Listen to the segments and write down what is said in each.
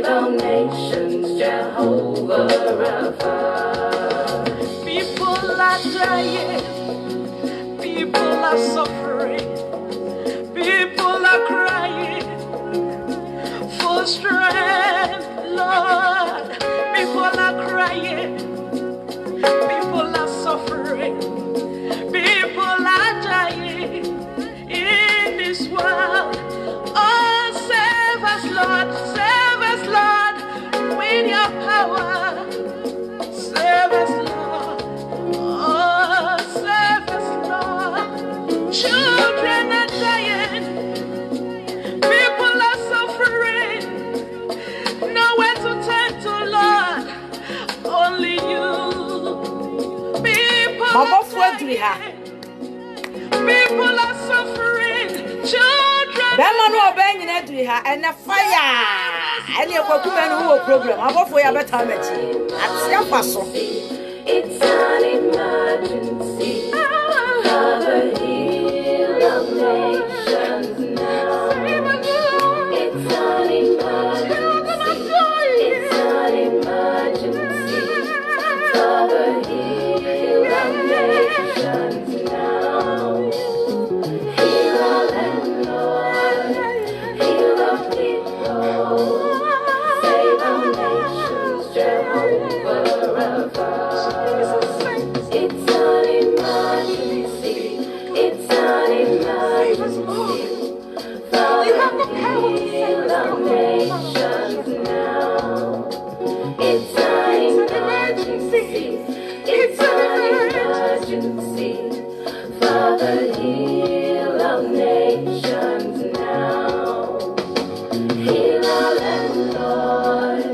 Save our nations, Jehovah Rapha. People are dying. People are suffering. People are crying for strength, Lord. People are crying. People are suffering. People are dying in this world. Oh, save us, Lord. Save us, Lord, with your power. Save us, Lord. Oh, save us, Lord. Children are dying. People are suffering. Nowhere to turn to, Lord. Only you. People are dying. People are suffering. Children. Bemano obey you do her and the fire. And you go to program. Above for your better match. At your paso. It's an emergency. Father, heal our nations now. It's an emergency. It's an emergency. Father, heal our nations now. Heal our land, Lord. Heal our people. Save our nations, Jehovah Rapha. It's an emergency. It's an emergency. Father, heal our nations now. It's an emergency. It's an emergency. Father, heal our nations now. Heal our land, Lord.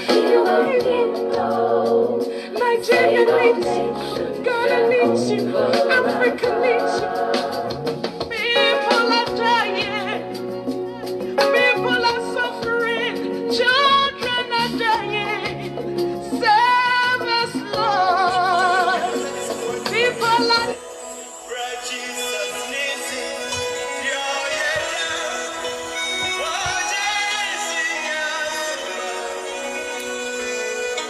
Heal our people. Nigeria needs you. Ghana needs you. Africa needs you. People are dying. People are suffering. Children are dying. Save us, Lord. People are.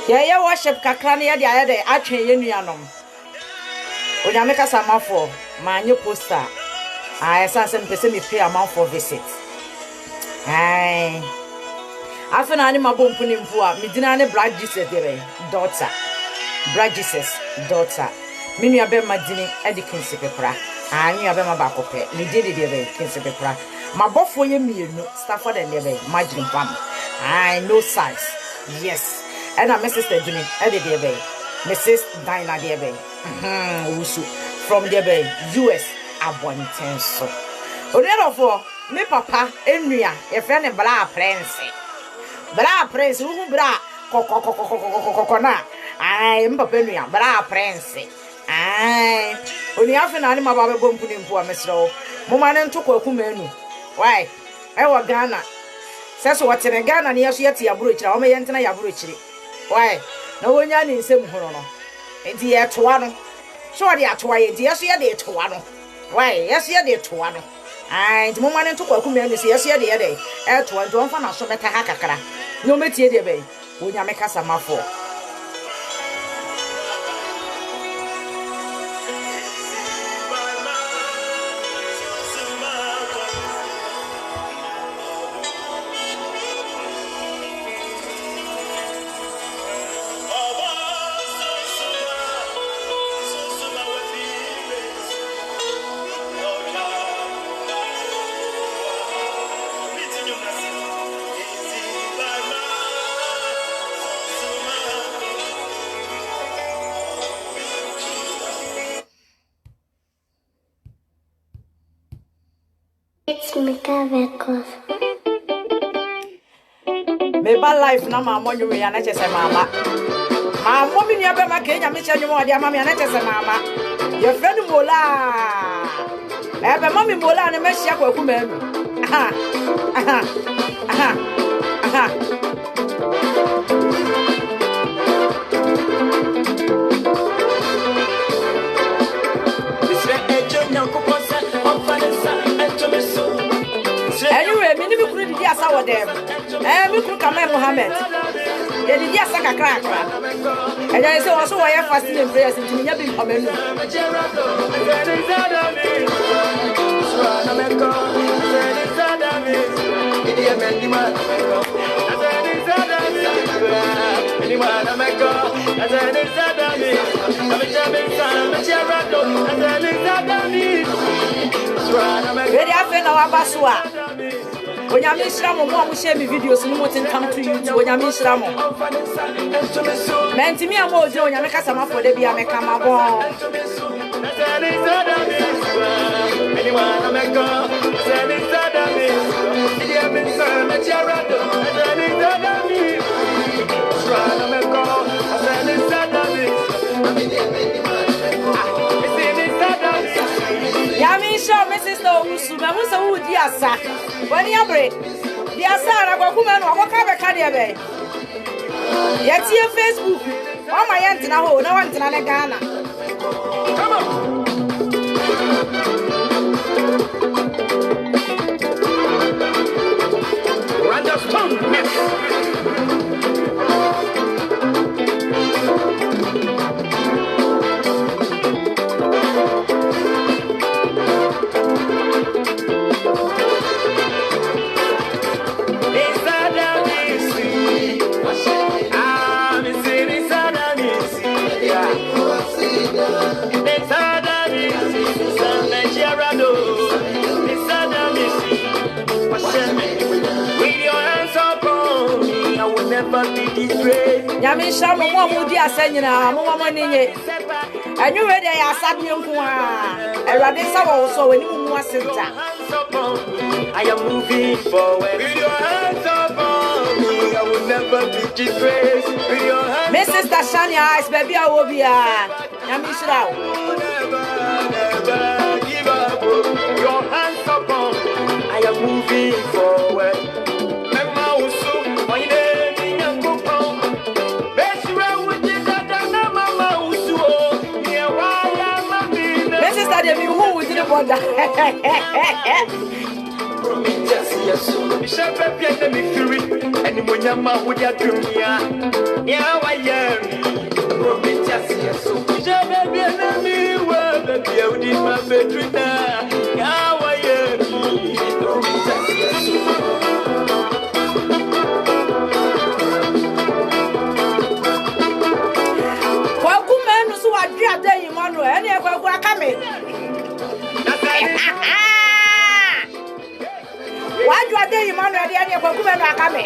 Yeah, worship kakrani ya dia de atwe yenuanom. Onyameka samafo, manyo poster. I sanse mpese me pay amount for visit. Ai. Afena ani mabompu ni mpu a medina ne Black Jesus debe daughter. Black Jesus daughter. Minu abe madini edi kinsi pepra. Anyu abe mabakope. Ni didi debe kinsi pepra. Mabofo ye mienu Stafford and debe majin pam. I no size. Yes. And my sister Jimmy, Eddie Bay, Mrs. Dinah Debe, from Debe, US, Abonten so. Therefore, me papa, Emria, a friend of Bra Prince. Bra Prince, who bra, Cocona. I am Papenia, Bra Prince. I only half an animal Baba Bumping for Miss Row. Moman took a kumenu. Why? I was Ghana. Says what's in a Ghana near Shiati Abruch, or may enter Abruch. Why? No one in some horono. And the air tuano. So I are twy, yes, ye de tuano. Why, yes, ye de tuano. And Moman took a command is yes, ye de day. Air tuan to one so better hackara. No metier de bay. When you make us a muffle. It's Mika Records. Meba life na mama nyu ya na chese mama. Mama mi ni abema Kenya me chenyu mo dia mama ya na chese mama. Ye friend mola. Ebe mama mola na me hia kwaku manu. Aha. Aha. Aha. Aha. Anyway, me ni me kuru di asa wo dem. Me kru Kamal Mohammed. Ye di dia saka kra. E dey say also we fasting and prayers into me be amenu. Ready afa na wabaso a Onyame nhira mo mo share me videos ni mo tentam to YouTube Onyame nhira mo Menti mi amo oje Onyame kasa ma for de bia me kama bon Yami show me sister Owusu me who say who di asa when you break di asa na kwakume no akoka be ka de be Yetie Facebook o ma yentina ho na wantina ne Ghana come on Randa Stone miss Yami shamu mo mudi asanyina mo mo ninye anyu we dey asade nko a Erade sa wo so we ni mu asenta I am moving forward with your hands upon me I will never be disgraced with your hands Mrs. Tashania eyes baby awobia Yami shirawo never give up your hands upon I am moving forward who we didn't want that. Why do I tell you, man? I didn't go to Akame.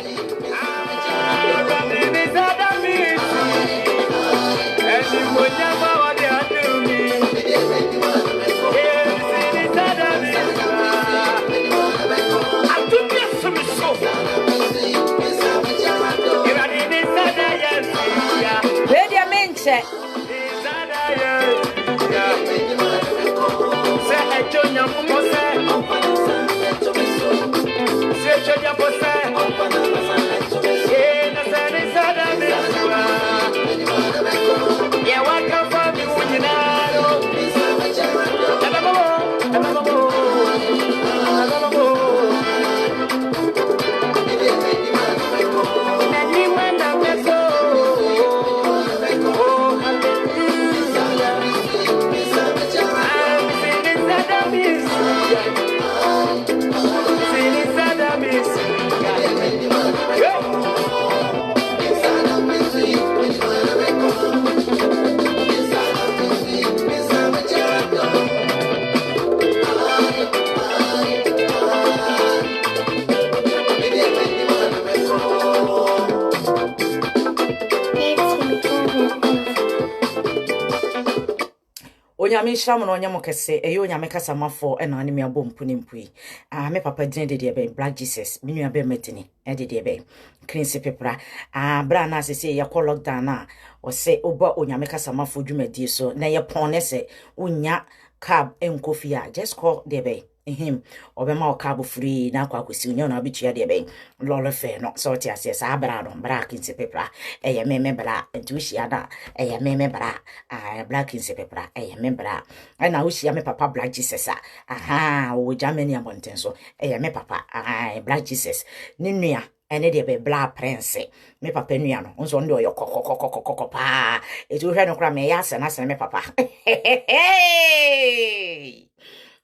Onyame sham no onyamo kese eyo onyame kasa mafo e na me abom punimpui me papa din de be Black Jesus me nua be metini e de be Prince Pepra bra na sese ye call lockdown na o se oba onyame kasa mafo dwumadi so na ye pon se onya cab enkofia just call de be him obema o cab free na kwa kwesi onya na abitua de be lolo fe no so ti ase sa bra no bra Prince Pepra ye me bra entuhia da ye me bra Black Prince Pepra ye me bra na wo hia me papa Black Jesus o Germany abonten so ye me papa Black Jesus ni nua ene de be bla prince me papa nua no nso ndo yo kokokokokoko pa etu hwe no kra me ya ase na ase me papa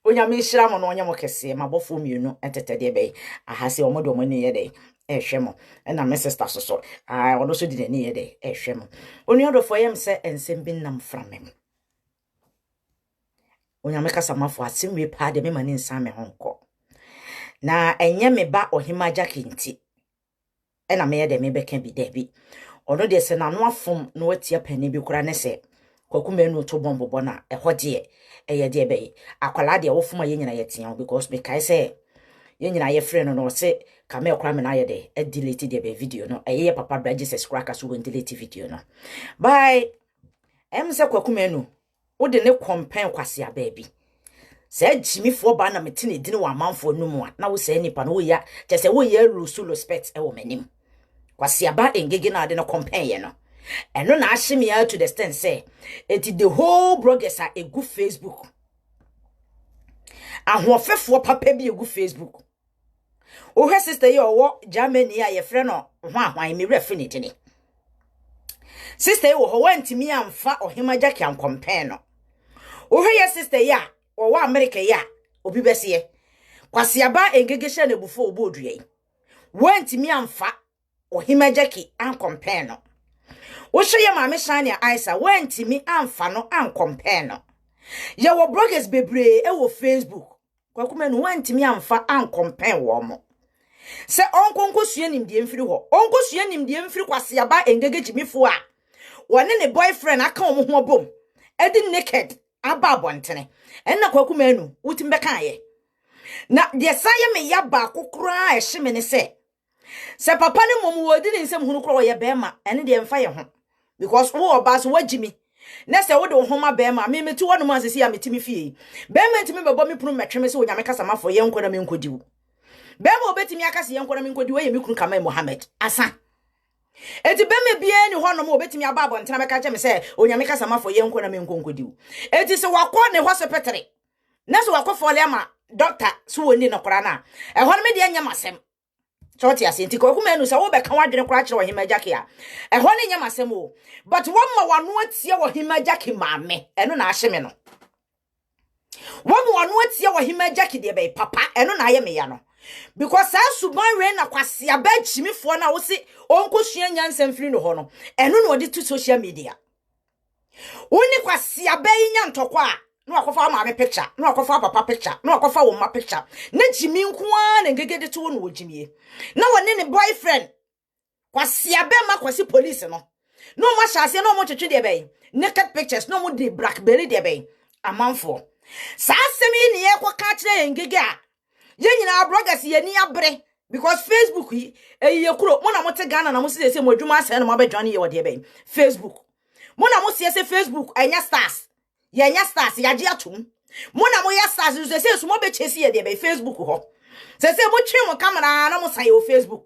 onya me hira mo no onya mo kese mabofo mienu entete de be ahase omodo mo ne ye de ehwe mo na me sister so ono so di ne ye de ehwe mo onua do fo yem se ensem bi nam framem onya me kasa mafo asemwe pa de me mani nsa me honko na enye me ba ohima jakinti ena me ye de me beka bi da bi ono de se na no afom no atia pani bi kura ne se kwakumenu to bombobo na ehode eye de be akwala de wofom a yenyina yetia because me kai se yenyina ye frɛ no no se ka me kura me na ye de delete de be video no eye papa bra Jesus kura ka so won delete video no bye em se kwakumenu wo de ne kompen kwase aba bi se jimifo ba na metine dine wa manfo numu a na wo se nipa no wo ya je se wo ya rusu respect e wo manim kwase aba engege na de no kompen ye no eno na ahye me ya to the stand say it the whole bloggers are a good Facebook ahofefo papa bi egu Facebook o he sister ye owo Germany a ye frɛ no hwan me refi ne dine sister ye wo ho wantimi amfa ohima jaki an kompen no o he ye sister ye owo America ya obi bese kwase aba engege hye na bufo oboduye wantimi amfa ohima jaki an kompen no wo hye ye maame Shania Aisa wantimi amfa no an kompen no ye wo bloggers bebre e wo Facebook kwakumenu wantimi amfa an kompen wo mo se onkonko sue nimdie mfiri ho onko sue nimdie mfiri kwase aba engege jimifo a wone ne boyfriend aka wo ho bom edi naked aba abontene enna kwakumenu wutim beka ye na de saye me ya ba kokora ehye me ne se papa ne mom wodi ne nsem hunu kro ye bema ene de mfa ye ho because wo oba so wagimi na se wo de ho ma bema me metu wono ma sesi ya metimi fie bema ntimi bebo me punu metweme se onyame kasa mafo ye nkona me nkodiwu bema obetimi akase ye nkona me nkodiwu ye me kunu kama Mohammed asa eti bema bia ni hono ma obetimi aba abontena beka che me se onyame kasa mafo ye nkona me nkodiwu eti se wakọ ne hospital na se wakọ fole ma doctor so woni no kora na hono me de nya masem choti asenti ko kumenu se wo be kan wadwene kora kire wo hima jaki a hono nya masem o but wo ma wano atie wo hima jaki maame eno na ahye me no wo ma wano atie wo hima jaki de be papa eno na aye me ya no because asuban we na kwase aba chimifo na wo se onkosua nyansa mfiri no ho no eno na odi to social media woni kwase aba nya ntokwa no akofa maame picture no akofa papa picture no akofa wo ma picture na jimi nkoa na ngegede to no wojimie na woni ne boyfriend kwase aba ma kwase police no ma hyase no mo twetwe de be naked pictures no mo de blackberry de be amanfo sa asemi ne ye kwaka kire ngege a ye nyina bloggers ye ni abre because Facebook yi ye kuro mo na mo te Ghana na mo se mo adwuma ase na mo abadwane ye wo de be Facebook mo na mo se Facebook enya stars ye nya stars ya je atum mo na mo ya stars se so mo be chesi ye de be Facebook ho se mo twe mo camera na mo sai o Facebook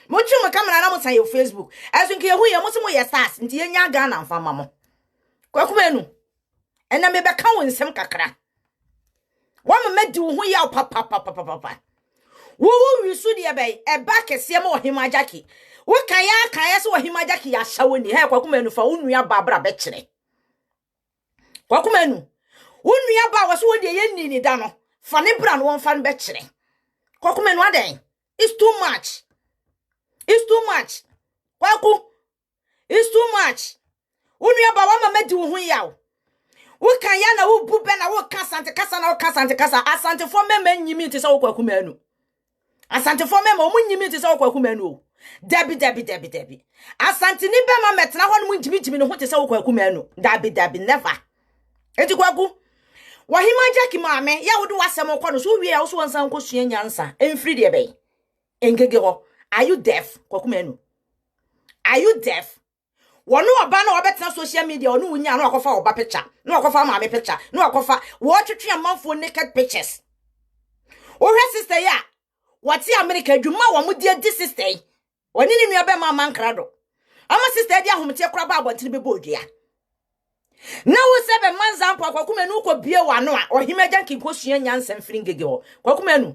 mo twe mo camera na mo sai o Facebook aso nke hu ye mo se mo ye stars nti ye nya Ghana mfa ma mo kwakumenu ena me be ka won nsem kakra wa me medi wo hu ya papa wo wisu de be e ba kese ma ohima jaki wo kan ya se ohima jaki ya hyawo ni he kwakumenu fa unua babra be kire kwakumenu unua ba wo so wo de ye ni da no fa ne bra no won fa be kire kwakumenu aden it's too much kwaku it's too much unua ba wa ma medi wo hu ya wo kan ya na wo bu be na wo ka sante kasa na wo ka sante kasa asante fo mema nyimi ti se wo kwakumenu asante fo mema o munyimi ti se wo kwakumenu o dabi asante ni be ma metena ho no munjimi no ho ti se wo kwakumenu dabi never enti kwaku wahima jaki maame ya wo do wasem ko no so wie ya wo so wansan ko sua nyansa emfiri de be engege ho are you deaf kwakumenu are you deaf wonu oba na obetena social media onu wunya na akofa oba picture na akofa maame picture na akofa wo twetwe amanfo naked pictures o hwe sister ya wati America adwuma wo mudie di sister woni ni nua be ma mankrado ama sister dia homte kora ba abontire be bodua na wo se be manza mpo kwakumenu ko bie wano a ohima janki ko sua nyansa mfiri ngege ho kwakumenu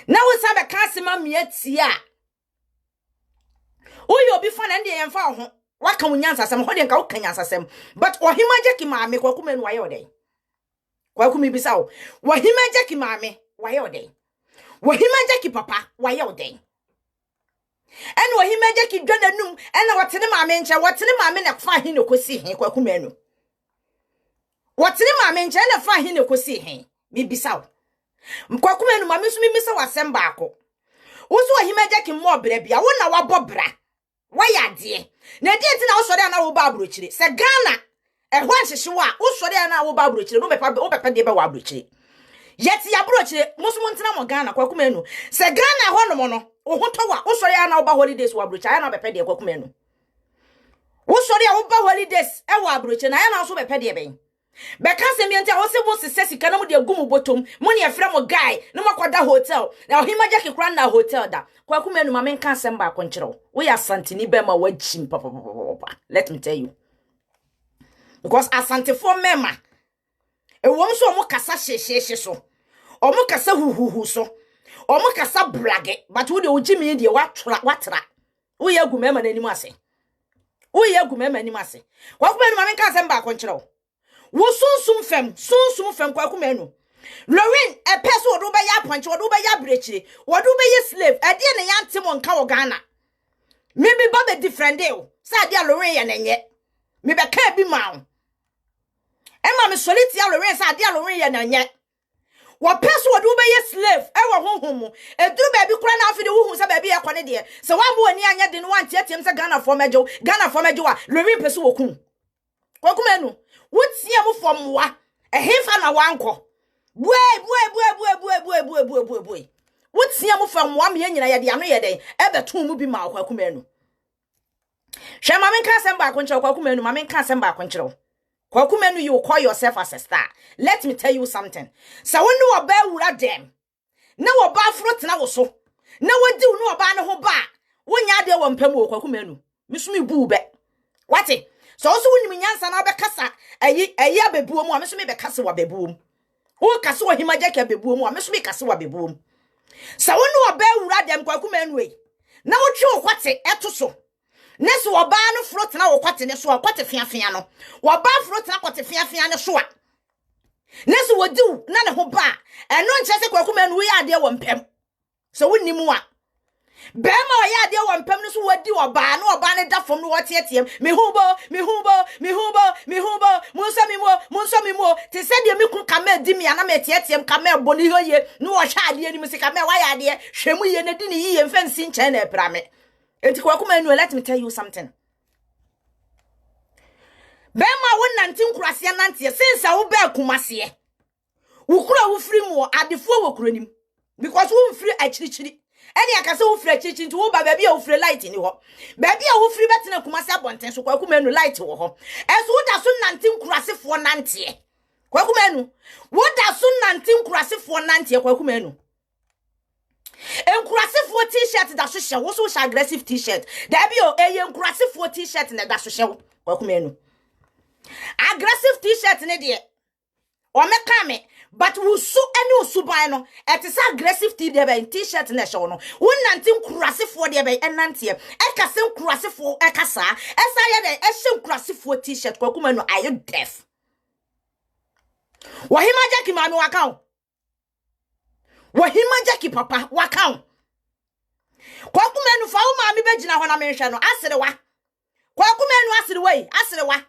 na wo se be kasema mietia obi fa na ndie yemfa ho waka unyansa sem ho de nka wokanyansa sem but ohima Jackie maame kwaku enu waye odey kwaku mi bisa wo ohima Jackie maame waye odey ohima Jackie papa waye odey ene ohima Jackie dwananum ene wotene maame nche wotene maame na fa hin nekosi hin kwaku menu wotene maame nche na fa hin nekosi hin mi bisa wo kwaku menu maame so mi bisa wasem baako woso ohima Jackie mo bra bia wo na wabobra waya de na die ti na wo sori ana wo ba abrochire se Ghana ehwa nhihyewo a wo sori ana wo ba abrochire no bepa de be wa abrochire yeti ya abrochire musumu ntina mo Ghana kwaku menu se Ghana ho no mo no wo hoto wa wo sori ana wo ba holidays wa abrochire ana bepa de kwaku menu wo sori a wo ba holidays e wa abrochire na ana so bepa de ben beka se miente wo se bo se sika na mo de agumu botom mo ne efra mo guy na makwada hotel na ohima Jackie kran na hotel da kwaku menu ma men kan sem ba konkyerɛw wo ya santini be ma wachim papa let me tell you because asante for mema e wom so mo kasa hyehye so o mo kasa huhuhu so o mo kasa brage but wo de ogimi de watra wo ya gu mema nanim ase wo ya gu mema nanim ase kwaku menu ma men kan sem ba konkyerɛw wo sunsum fem kwaku menu Lorraine e peso odo be ya ponche odo be ya brechire odo be ye slave e de ne yante mo nka wo Ghana me bi ba be different dey o sa de Lorraine ya nenye me be ka bi ma o e ma me soliti ya Lorraine sa de Lorraine ya nenye wo peso odo be ye slave e wo honhom e duru ba bi kura na afide wo hu sa ba bi e kwane de se wa mo ani anya de no wan tietiem se Ghana for mejo a Lorraine peso wo kun kwaku menu wotia mo fom wa e hemfa na wanko boy wotia mo fam wa me nyina ye de ano ye den e beton mu bi ma kwaku menu hwe ma men ka sem ba konkyerɛ kwaku menu ma men ka sem ba konkyerɛ kwaku menu you call yourself as a star let me tell you something sa wonu oba wura dem na oba afro tena wo so na wadi wonu oba ne ho ba wonya de wo mpam wo kwaku menu misumi bu be wate so also woni nyansa na obekasa ayi abebuo mu a misumi be kasa wa bebuo mu wo kasa ohima Jackie abebuo mu a misumi kasa wa bebuo mu sa wonu oba wura dem kwaku menu e na wo twe okwate eto so neso oba no frot na wo kwate ne so akwate fiafia no oba frot na kwate fiafia ne so a neso wodiu na ne ho ba eno nche se kwaku menu ya ade wo mpem so wonni mu a bema o ya ade wo mpem no so wodi oba no oba ne da fom no wotietiem me hubo munso mi mo te se de me kun kama di mi ana me tietiem kama boni hoye no wo hwa ade ni musika me wa ya ade hwemu ye ne di ni yiye mfansi nche na epra me enti kwaku menu let me tell you something bema won nantin kurase nantie sensa wo ba kumase wo kura wo firi mu adefo wo kuranim because wo mfiri achirichiri eni akase wo firi achirichiri nti wo ba ba bia wo firi light ni ho ba bia wo firi betena kumase abonten so kwaku menu light wo ho eso wo da so nantin kurase fo nantie kwaku menu wo da so nantin kurase fo nantie kwaku menu enkurasefo t-shirt da so hye wo so hye aggressive t-shirt da bi o enkurasefo t-shirt na da so hye kwaku menu aggressive t-shirt ne de o meka me but wo su ene osuban no etisa aggressive t-shirt na hye no wo nante enkurasefo de be enante e kase enkurasefo e kasa esa ye de e hye enkurasefo t-shirt kwaku menu are you deaf Wahima Jackie mami wakao Wahima Jackie papa wakao kwaku menu fa wo mami begina ho na menhwe no asere wa kwaku menu asere wa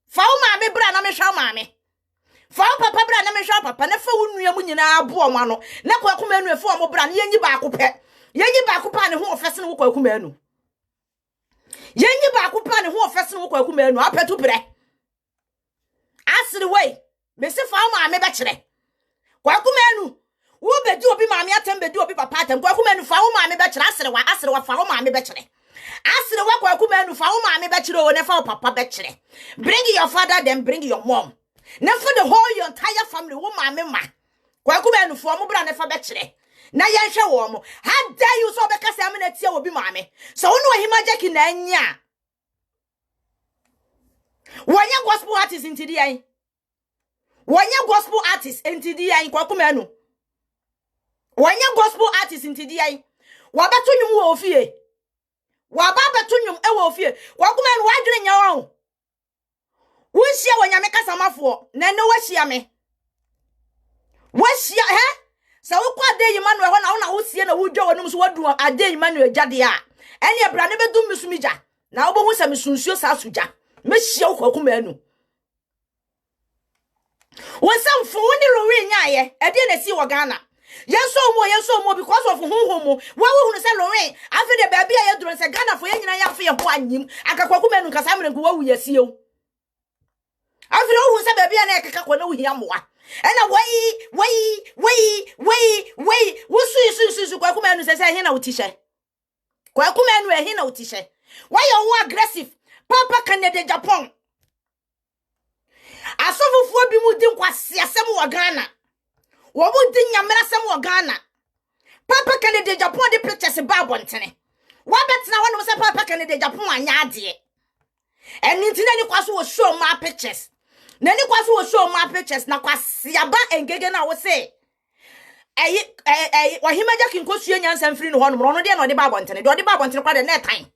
fa wo mami bra na menhwe mami fa wo papa bra na menhwe papa na fa wo nua mu nyina abo omo no na kwaku menu efu omo bra na yenyi ba akopɛ ne ho ofese no kwaku menu yenyi ba akopɛ ne ho ofese no kwaku menu apetu bre asere we besi fa wo mami be kire kwaku menu wo bedi obi maami atem bedi obi papa atem kwaku menu fa wo maami be kire asere wa fa wo maami be kire asere wa kwaku menu fa wo maami be kire o ne fa wo papa be kire bring your father then bring your mom na for the whole your entire family wo maami ma kwaku menu fo mo bra ne fa be kire na yenhwe wo mo how dare you so be kase amena tie obi maami so wo no Wahima Jackie na anya wonya gospel artist intidi yan wonya gospel artist intidi yan kwaku menu Wanya gospel artist intidi yan wabeto nwum wo ofie waba beto nwum wo fie kwakuma no wadwene nya wo wonhia wanyame kasamafo na ne wahia me wahia he sa wokwa ade Emmanuel ho na wo na wo sie na wodwa wonum so wadu ade Emmanuel jade a ene ebra ne bedum misumija na wo bohu sa misunsuo sa soja mehia wo kwakuma anu wonsam fo woni lowe nyaaye ade na si wo Ghana yenso mo because of honhom wo wo hunu se lowe afi de baabi a yeduro se Ghana fo yenyina ya fe ho anyim akakwakuma anu kasa mrenku wo wu yasie o afi wo hunu se baabi a na ekeka kwa na wo hia moa ena wei wusu kwakuma anu se he na wutishe kwakuma anu he na wutishe why you aggressive papa Canada Japan asofufuo bi mu di nkwase asem wo Ghana wo mu di nyamera asem wo Ghana papa Canada Japan de pictures ba bontene wa betena wono se papa Canada Japan anya ade eni ntina ni kwaso wo show ma pictures na ni kwaso wo show ma pictures na kwase aba engege na wo se wa himaja kinkosu enyansa mfiri no hono no de na ode ba bontene kwa de na time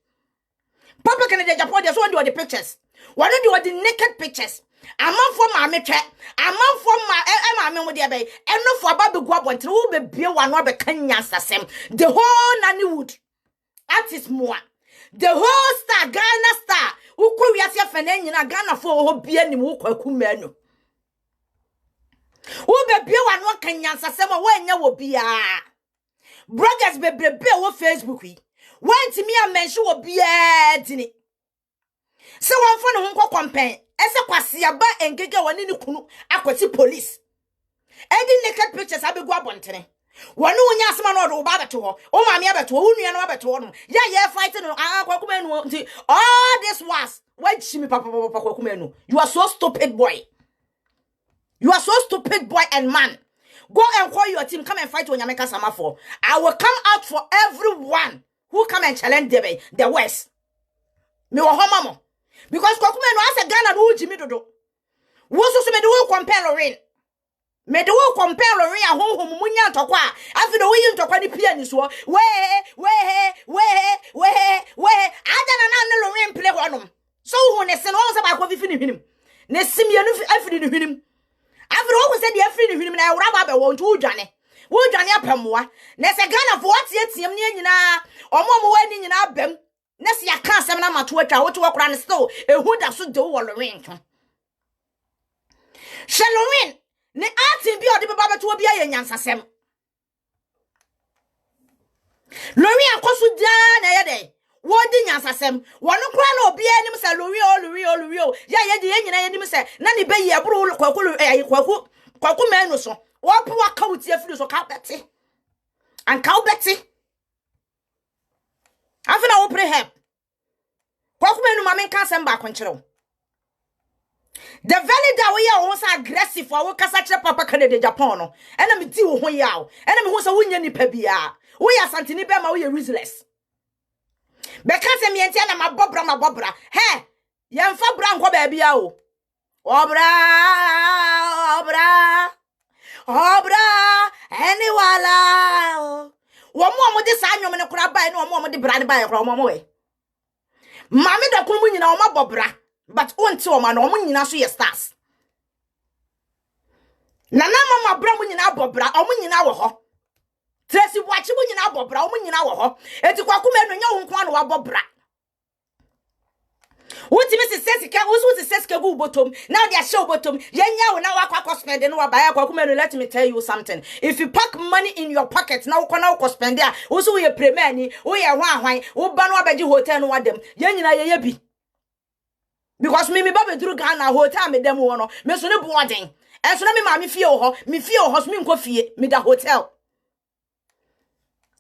papa Canada Japan de so de pictures wano de naked pictures amanfo ma metwe amanfo ma me de be enofo aba be gua bontre wo be bie wano be kanya sasem the whole Nollywood artist moa the whole star Ghana star ukwu wiase afana nyina Ghana fo ho bie nim wo kwakuma anu wo be bie wano kanya sasem wo anya wo bia bloggers bebrebe wo Facebook yi want me a mention wo bia dini se won fo ne ho nkọ campaign ese kwase aba engege wani ni kunu akwati police edi naked pictures abegu abontere wonu wonya asema no do ba beto ho o ma me abeto wo nua no abeto ho no ya fight no kwakuma enu nti all this was why chimi papa kwakuma enu you are so stupid boy and man go and call your team come and fight Onyameka Samafo I will come out for everyone who come and challenge the West me wo homamo because kwakuma enu ase Ghana no ujimi dodo wo so me de wo compare Lorraine me de wo compare Lorraine ahonhom munya ntokwa afi do wi ntokwa ni pia ni so we adana na Lorraine play honom so hu ne se no so ba ko fifi ni hwinim ne simye no afi ni hwinim afi do wo se de afi ni hwinim na ewra ba be wo ntu udwane wo udwane apamoa ne se Ghana fo atiem ne nyina omo wani nyina abam na se ya kan asem na mato atwa wo to wakora ne still ehu da so de wo Lorraine to Shalowin ne ati bi odi baba beto bi aye nyansasem Lorraine akoso da na ye de wo di nyansasem wono kra na obi anim se Lorraine ya de nyina ye nim se na ne be ye bro kwaku menu so wo po aka wuti afiri so ka beti an ka beti afina wo pre help kwaku menu ma men kan sem ba konchero the valley that we are also aggressive for we kasa kire papa Canada Japan no ena me di wo ho yawo ena me ho se wonya nipa bia wo ya santini be ma wo ya useless be kasa me enti na mabobra he yemfa bra nko ba bia o obra eni wala wo mo de sa anwom ne kura bai ne wo mo de bra ne bai kura wo mo we mame da kun mu nyina wo mabobra but onti o ma no mo nyina so ye stars na mama bra mo nyina bobra o mo nyina wo ho Tracy Boachi mo nyina bobra o mo nyina wo ho eti kwakuma enu nya wo nko an wa bobra Wuti Mrs. Sesika wuti Sesika gu bottom now they show bottom yenya wo na wakwa spend no wa buy kwakuma enu let me tell you something if you pack money in your pocket now ko spend there wuso we premier ni wo ye hwan wo ba no abeji hotel no wadem yenyina ye bi because me baba duru Ghana hotel me dem wo no me so ne boarding enso na me ma me fie wo ho so me nko fie me da hotel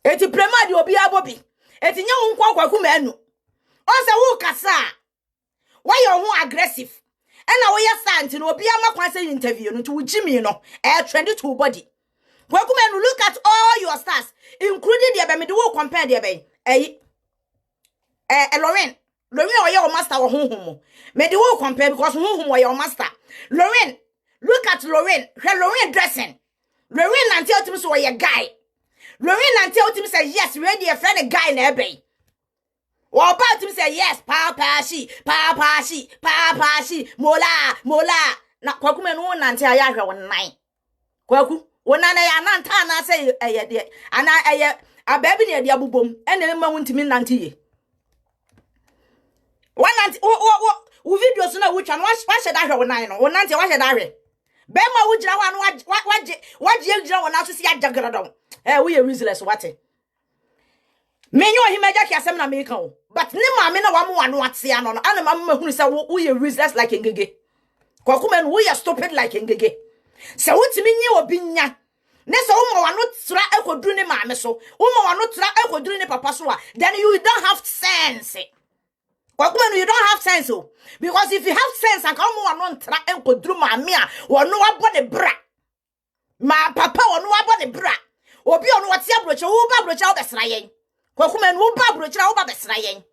eti premier di obi abobi eti nya wo nko kwakuma enu on se wo kasa why you who aggressive and now we are standing no be amakwa interview no to Jimmy no trend to body kwakuma enu look at all your stars including the be me do compare the be Lorraine or your master or honhom. Me the wo compare because honhom or your master. Lorraine, look at Lorraine. Her Lorraine dressing. Lorraine and tell me so your guy. Lorraine and tell me say yes, ready a friend a guy na be. about him say yes, papa she, mola. Na kwaku me no nante ayahwe won nan. Kwaku, wonana ya nanta na say eye de. Ana eye ababi ne de abubom. Ene ma wontimi nante ye. Wanante wo video so na wo twa no wa hye da hwe won nan no. Wonante wa hye da hwe. Be ma wo gira ho anu waje gira won aso si ajagadon. Wo ye useless wate. Menyo himaja ki asem na me kan o. But ne ma me na wa mo anu ate ano no. Ana ma mahunu say wo ye useless like ngege. Kwakumen wo ye stupid like ngege. Se wotimi nyi obi nya. Ne se wo mo wano tra ekoduru ne ma me so. Wo mo wano tra ekoduru ne papa so a, then you don't have sense. Kwakumen you don't have sense o. Because if you have sense aka wo mo wano tra ekoduru ma me a, wono wabo ne bra. Ma papa wono wabo ne bra. Obi ono wate abroche wo ba abroche wo besra yen. Kwakumen wo ba abroche wo ba besra yen.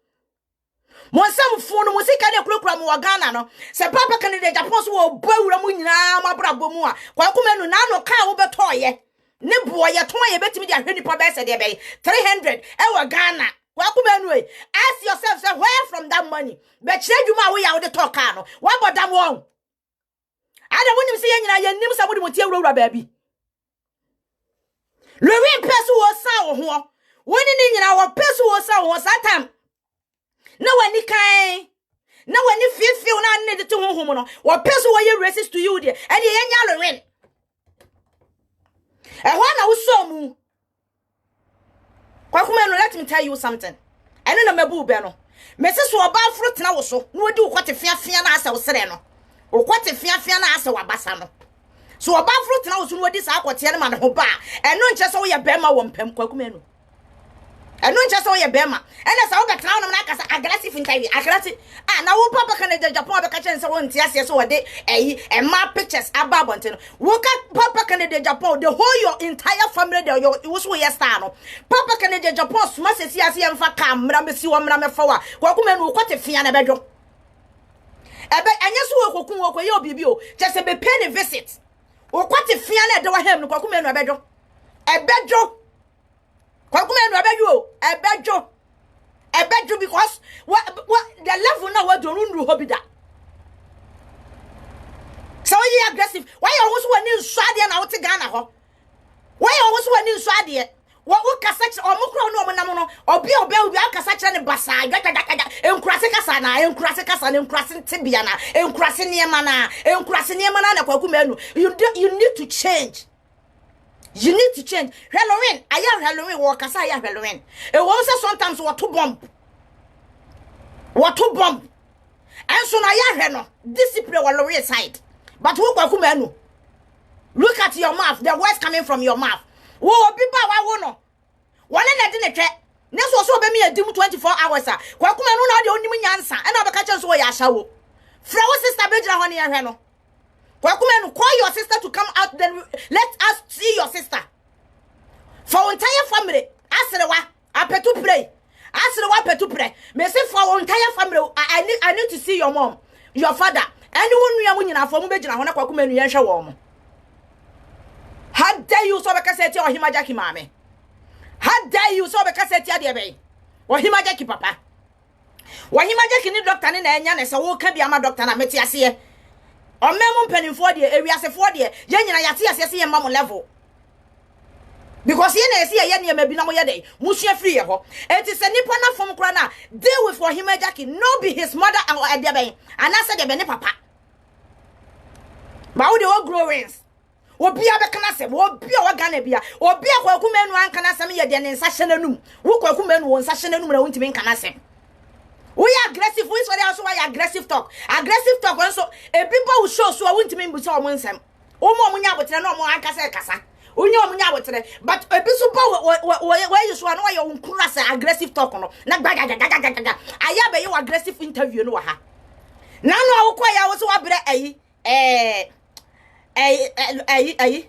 Monsam funu musika ne kurokura mu Ghana no se papa kan de Japan so wo bawura mu nyina mabrabo mu a kwakumenu na no ka wo betoye ne boye ton ye betimi de ahwe nipa be se de be 300 e wo Ghana kwakumenu e ask yourself say where from that money be kire dwuma wo ya wo de talk ka no wa bodam won ada wonim se ye nyina ye nim sa wo de motie wura ba bi Louis peso wo sa wo ho woni ni nyina wo peso wo sa wo satam na wani kai na wani feel na need to honhom no wo person wo ye racist to you there and ye nya loren e ho na wo so mu kwakumenu let me tell you something eno na mabu be no mese so oba fruit na wo so na wodi wo kwate fia na asa wo sere no wo kwate fia na asa wabasa no so oba fruit na wo so na wodi sa akote ne ma ne ho ba eno nche so wo ye be ma wo mpem kwakumenu eno nche so ye bema ene sa wo betra no na kasa aggressive interview aggressive na wo papa kan de Japan be ka chen se wo ntia so wo de ma pictures ababonte no wo ka papa kan de Japan the whole your entire family there you so ye star no papa kan de Japan suma se ase ye mfa camera me si wo mra me fa wa kwakume no kwate fia na bedwo ebe anya so wo kokun wo koye obibi o che se be pay the visit wo kwate fia na de wa hem no kwakume no ebedwo kwakumenu ebejo because what the level now what don't run hobida so you aggressive why you always want new swade na wote Ghana ho why you always want new swade what kasa omukro no omonam no obi akasa kire ne basa enkurase kasa na enkurase tibia na enkurase niema na kwakumenu you need to change. You need to change. Halloween, I am Halloween, or Kasa Halloween. It was sometimes what to bomb. And so I have discipline on the side. But who Kwakumenu? Look at your mouth, the words coming from your mouth. Whoa, people, I won't. One in a dinner check. Next was over me a dim 24 hours. Kwakumenu now the only answer, and I'll catch us where I shall. Flower sister Bedra honey and Hano. Kwakumenu, call your sister to come out, then let us see your sister. For entire family, ask the one, I pay to pray. Ask the one pay to pray. Me say for entire family, I need to see your mom, your father. Anyone we are winning for Mubejina, when I Kwakumenu Yansha warm. How dare you so because or Himajaki Mame? How dare you so because Yadia or Himajaki Papa? When Himajaki ni doctor in the Yan, so who can be a doctor and Metiasia? O memo penny for the area se for the yenya yati asese mamo level because ye na ese ye ne ma bi na mo ye dey musia free ye ho it is a nipa na fom kra na deal with for him Jackie no be his mother and dia ben and I said the be papa ba wo de wo growings obi abeka se obi a wo Ghana bia obi akwakumenu anka na se me ye de ne nsa hye nanum wo kwakumenu wo nsa hye nanum na wontimi nka na se we aggressive we so also why aggressive talk also a people will show so I won't mean with some nsem o mo munya botre na o mo anka se kasa onye o munya botre but a bit super where you so na why you nkura say aggressive talk no na gagaga aya be you aggressive interview no ha na no awukwa ya wo so wabre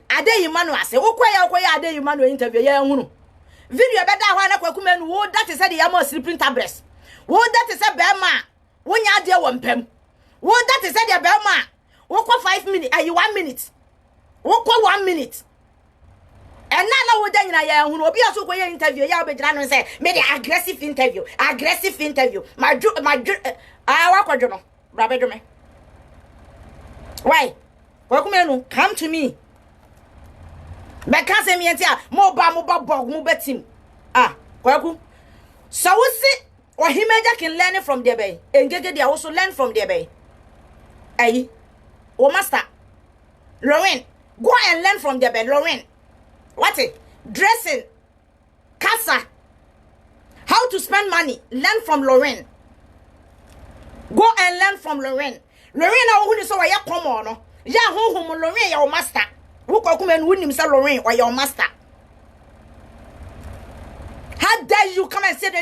Adeyi Manu ase wokwa ya Adeyi Manu interview ya hunu video beda ho na kwakumenu wo that is the yam sleeping tablets. Wo that is a bema. Wonya de wampem. Wo that is a bema. Wo 5 minutes. 1 minute. Wo 1 minute. And now we done ya who be also go interview ya be jana say me the aggressive interview. My I work on Brother me. Why? Come to me. Because me entia mobile bog mu betim. Ah, kwaku. So we see or he can learn it from there bay. Engage they also learn from there bay. Aye. O master. Lauren, go and learn from there bay, Lauren. What it? Dressing. Casa. How to spend money. Learn from Lauren. Go and learn from Lauren. Lauren who is so ya come on. Ya who Lauren your master. Who come and win himself Lauren or your master. How dare you come and say no.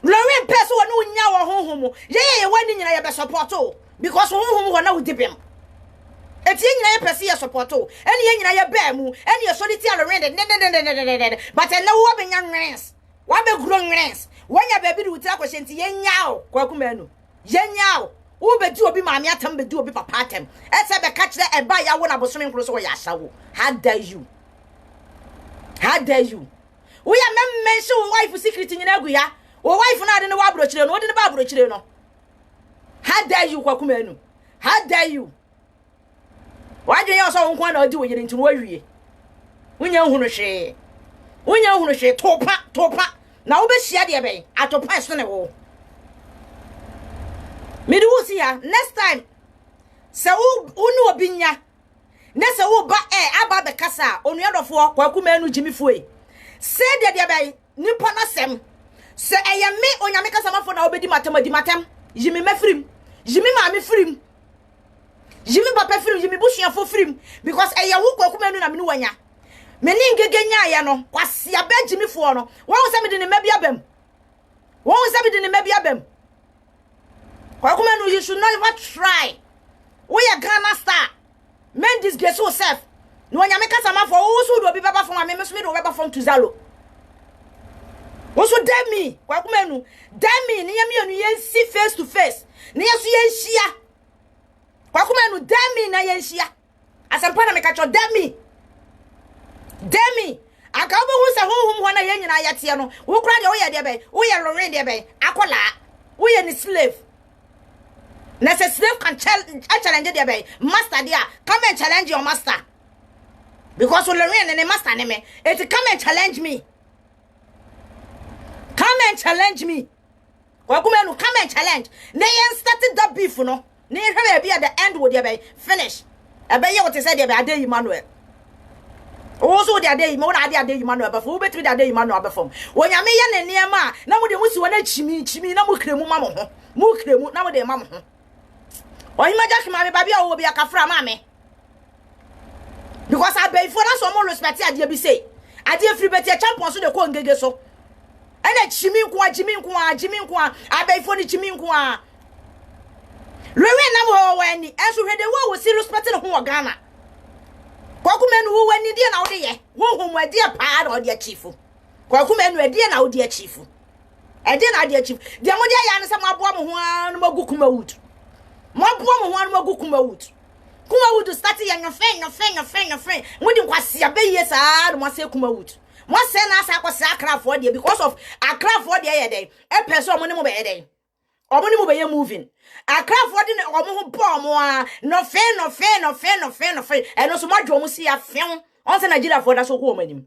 Lauren person no nya wo honhom. Yeah, when nyina ya be support o because honhom ho na wo dipem. Eti nyina ya person ya support o. Eni ye nyina ya ba mu, eni ye soliti Lauren de. But na wo be nya nwens. Wa be gro nwens. Wanya baby do tira kwhye nti ye nya o kwaku manu. Ye nya o. Wo be di obi maami atam be di obi papa atam. Ese be ka kire e ba ya wo na bosome nkro so wo ya hyawo. How dare you? How dare you? We are mention wife secret in your ya. O wife na de no wa brochire no, o de ne ba brochire no. How dare you kwaku manu? How dare you? Why do you so nkwa na odi wo yire nti wo wie? Wonya hunu hwe. Topa. Na wo be hia de be atopa so ne wo. Me do see ya next time. Se wo unu obi nya. Na se wo ba aba be kasa onu yadofo kwaku manu jimifo e. Say de be nipa na sem. Se eye me onyame kasa mafo na obedi matem. Jimi mafrim. Jimi maami frim. Jimi papa frim, jimi busuafo frim because eye wo kwaku manu na me no wanya. Me ni ngege nya ya no kwase aba jimifo no. Won se me de ne mabia bam. Kwaku manu you should never try. We are Ghana star. Men disgrace yourself. No nya me kasa mafo wo so do obi baba from me so me do baba from Tuzalo. Wo so demi kwaku manu demi ni yemi anu yensi face to face. Ni yesu yenhia. Kwaku manu demi na yenhia. Asempa na me ka cho demi aka obo hu se honhom ho na ye nyina yate no wo kura de wo ye de be wo ye Lauren de be akola wo ye ni slave na se slave can challenge de be master dia come and challenge your master because Lauren and the master ne me it come and challenge me Wakumenu come and challenge na yen started that beef no na hwe be at the end wo de be finish e be ye what say de be ade Emmanuel also the day mo na ade Emmanuel ba fo betri the ade Emmanuel ba fom wonyame ye ne niema na mo de musi wona chimi na mo kremu ma mo ho mo kremu na mo de ma mo ho oyima jaki ma me ba bia wo bia kafra ma me because I be for na so mo respect ade bi say ade free beti champion so de ko ngege so ene chimi nko abai fo ni chimi nko a lewe na mo wani enso hwede wo si respect ne ho Ghana kwakumenu wo wani die na wo de ye honhom ade pa na wo de chifu kwakumenu ade na wo de chifu ade na ade chifu de mo de ya ne se mo aboa mo ho anu magu kumawut mo aboa mo ho anu magu kumawut start ya nyofen wodi nkwase abaye saa mo se kumawut mo se na asa akwase akrafo de because of akrafo de ye den e person mo ne mo be ye den omo ni mo be ye moving akrafo de omo ho bo mo a no fe eno so madwo mo si afen on se Nigeria for da so ko manim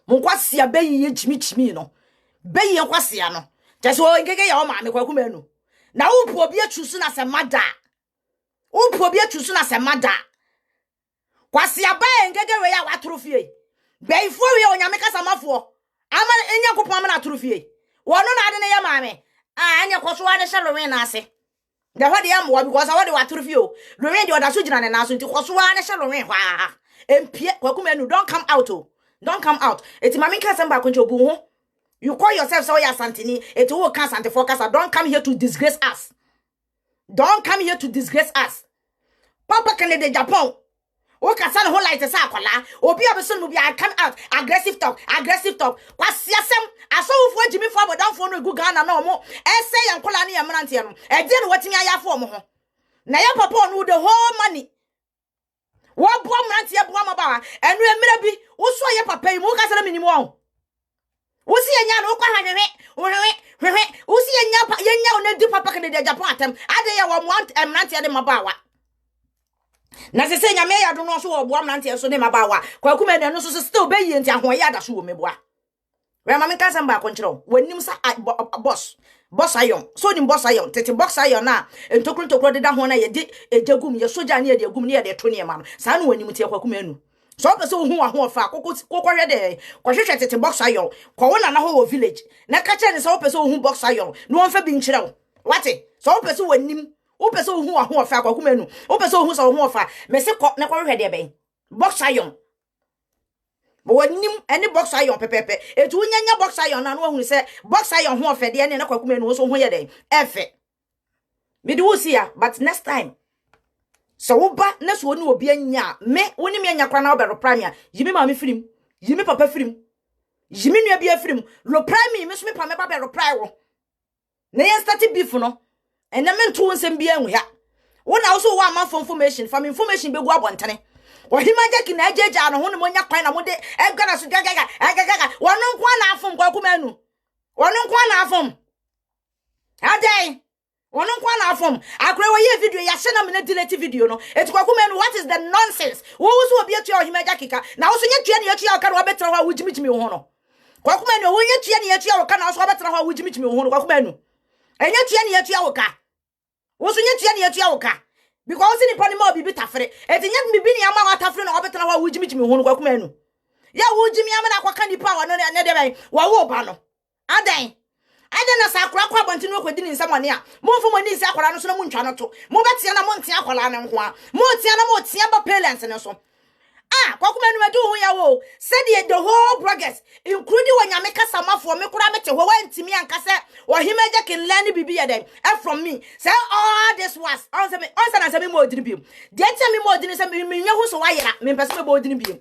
mo kwase abaye ye chimi no baye kwase ya no jeso ngege ya o ma me kwaku manu na wo po obi atwusu na se mada kwase abaye ngege we ya watrofie beifo we onyame kasa mafo ama enya kopon ama na trofie wono na ade ne ya maame anya koso ade she Lauren na ase de hode ya mo because awode watrofie o Lauren de oda so gina ne na so nti koso ade she Lauren hwa empie kwaku manu don't come out eti maame kasa mba koncho bu ho you call yourself so ya santini eti wo kan sante focus don't come here to disgrace us Papa Kennedy Japan o kasa no light say akola obi obeso no bi I come out aggressive talk kwase asem asowfo agimi fo abodanfo no egu Ghana na omo ese yankola ne yamrante no e de no watimi ayafo omo ho na ya papa no the whole money wo boa mrantie boa mabawa enu emira bi wo so ye papa yi mu ka sala minimo won wo si enya no kwa hwehwe wo si enya ona di papa ke de Japan atem ade ye wo mrantie de mabawa na se nyame ya do no so wo boa mrantie so de mabawa kwaku me de no so still be yi nti ahon ya da so wo meboa we ma me ka samba ko nkyerɛ wanim sa boss ayon so ni boss ayon tete boss ayon na entokro de da ho na ye di ejagum ye soja na ye de agum na ye de to ne ma no sa na wanim tie kwaku manu so pese wo hu ho fa kokko hwe de ko hwehwe tete boss ayon ko wona na ho wo village na ka kye ne so pese wo hu boss ayon no won fa bi nkyerɛ wo wate so pese wanim wo pese wo hu ho fa kwaku manu wo pese wo hu so ho fa me se ko na ko hwe de ben boss ayon wanim any box iron pepepe etu nyanya box iron na no ahunu se box iron ho ofede ne na kwakume no so ho ye den efe me do see ya but next time so wo ba na so oni obi anya me woni me anya kwa na obero primia yimi ma me firim yimi papa firim yimi nua bia firim lo primia me so me pa me ba bero pri wo na ye start beef no ena me nto nsem bia enwu ya wo na wo so wa man information from information be gu abontane Ohima Jackie na ajeja no ho ne monya kwan na mode egana so gaga wono nkwa na afom kwaku manu wono nkwa na afom adai wono nkwa na afom akure wo ye video ya hye na me na delete video no eti kwaku manu what is the nonsense wo wo so obi etu Ohima Jackie ka na wo so nye tue ne etu ya ka no betra ho wujimichimi ho no kwaku manu wo nye tue ne etu ya ka na wo so betra ho wujimichimi ho no kwaku manu enye tue ne etu ya ka wo so nye tue ne etu ya ka because ni pani ma bibi tafere etinya bibi ni ama watafere na obetena wa wujimichimi hunu kwa kumenu ya wujimi ama na kwaka nipa wa no ne de ben wa wo ba no adan na sakura kwa bonti no kwedi ni nsamane a momfo mani nsi akwara no so na muntwa no to mo betia na montia akwara ne ho a mo tia na mo tia ba parents ne so kwa kumenu medu ho ya wo said the whole bloggers including wanyame kasamafo me kura mete ho wantimi ankase Ohima Jackie learn bibi ya dem from me say all this was on na say me mo odini biom de tia me mo odini say me nya hu so wayera me pese me bo odini biom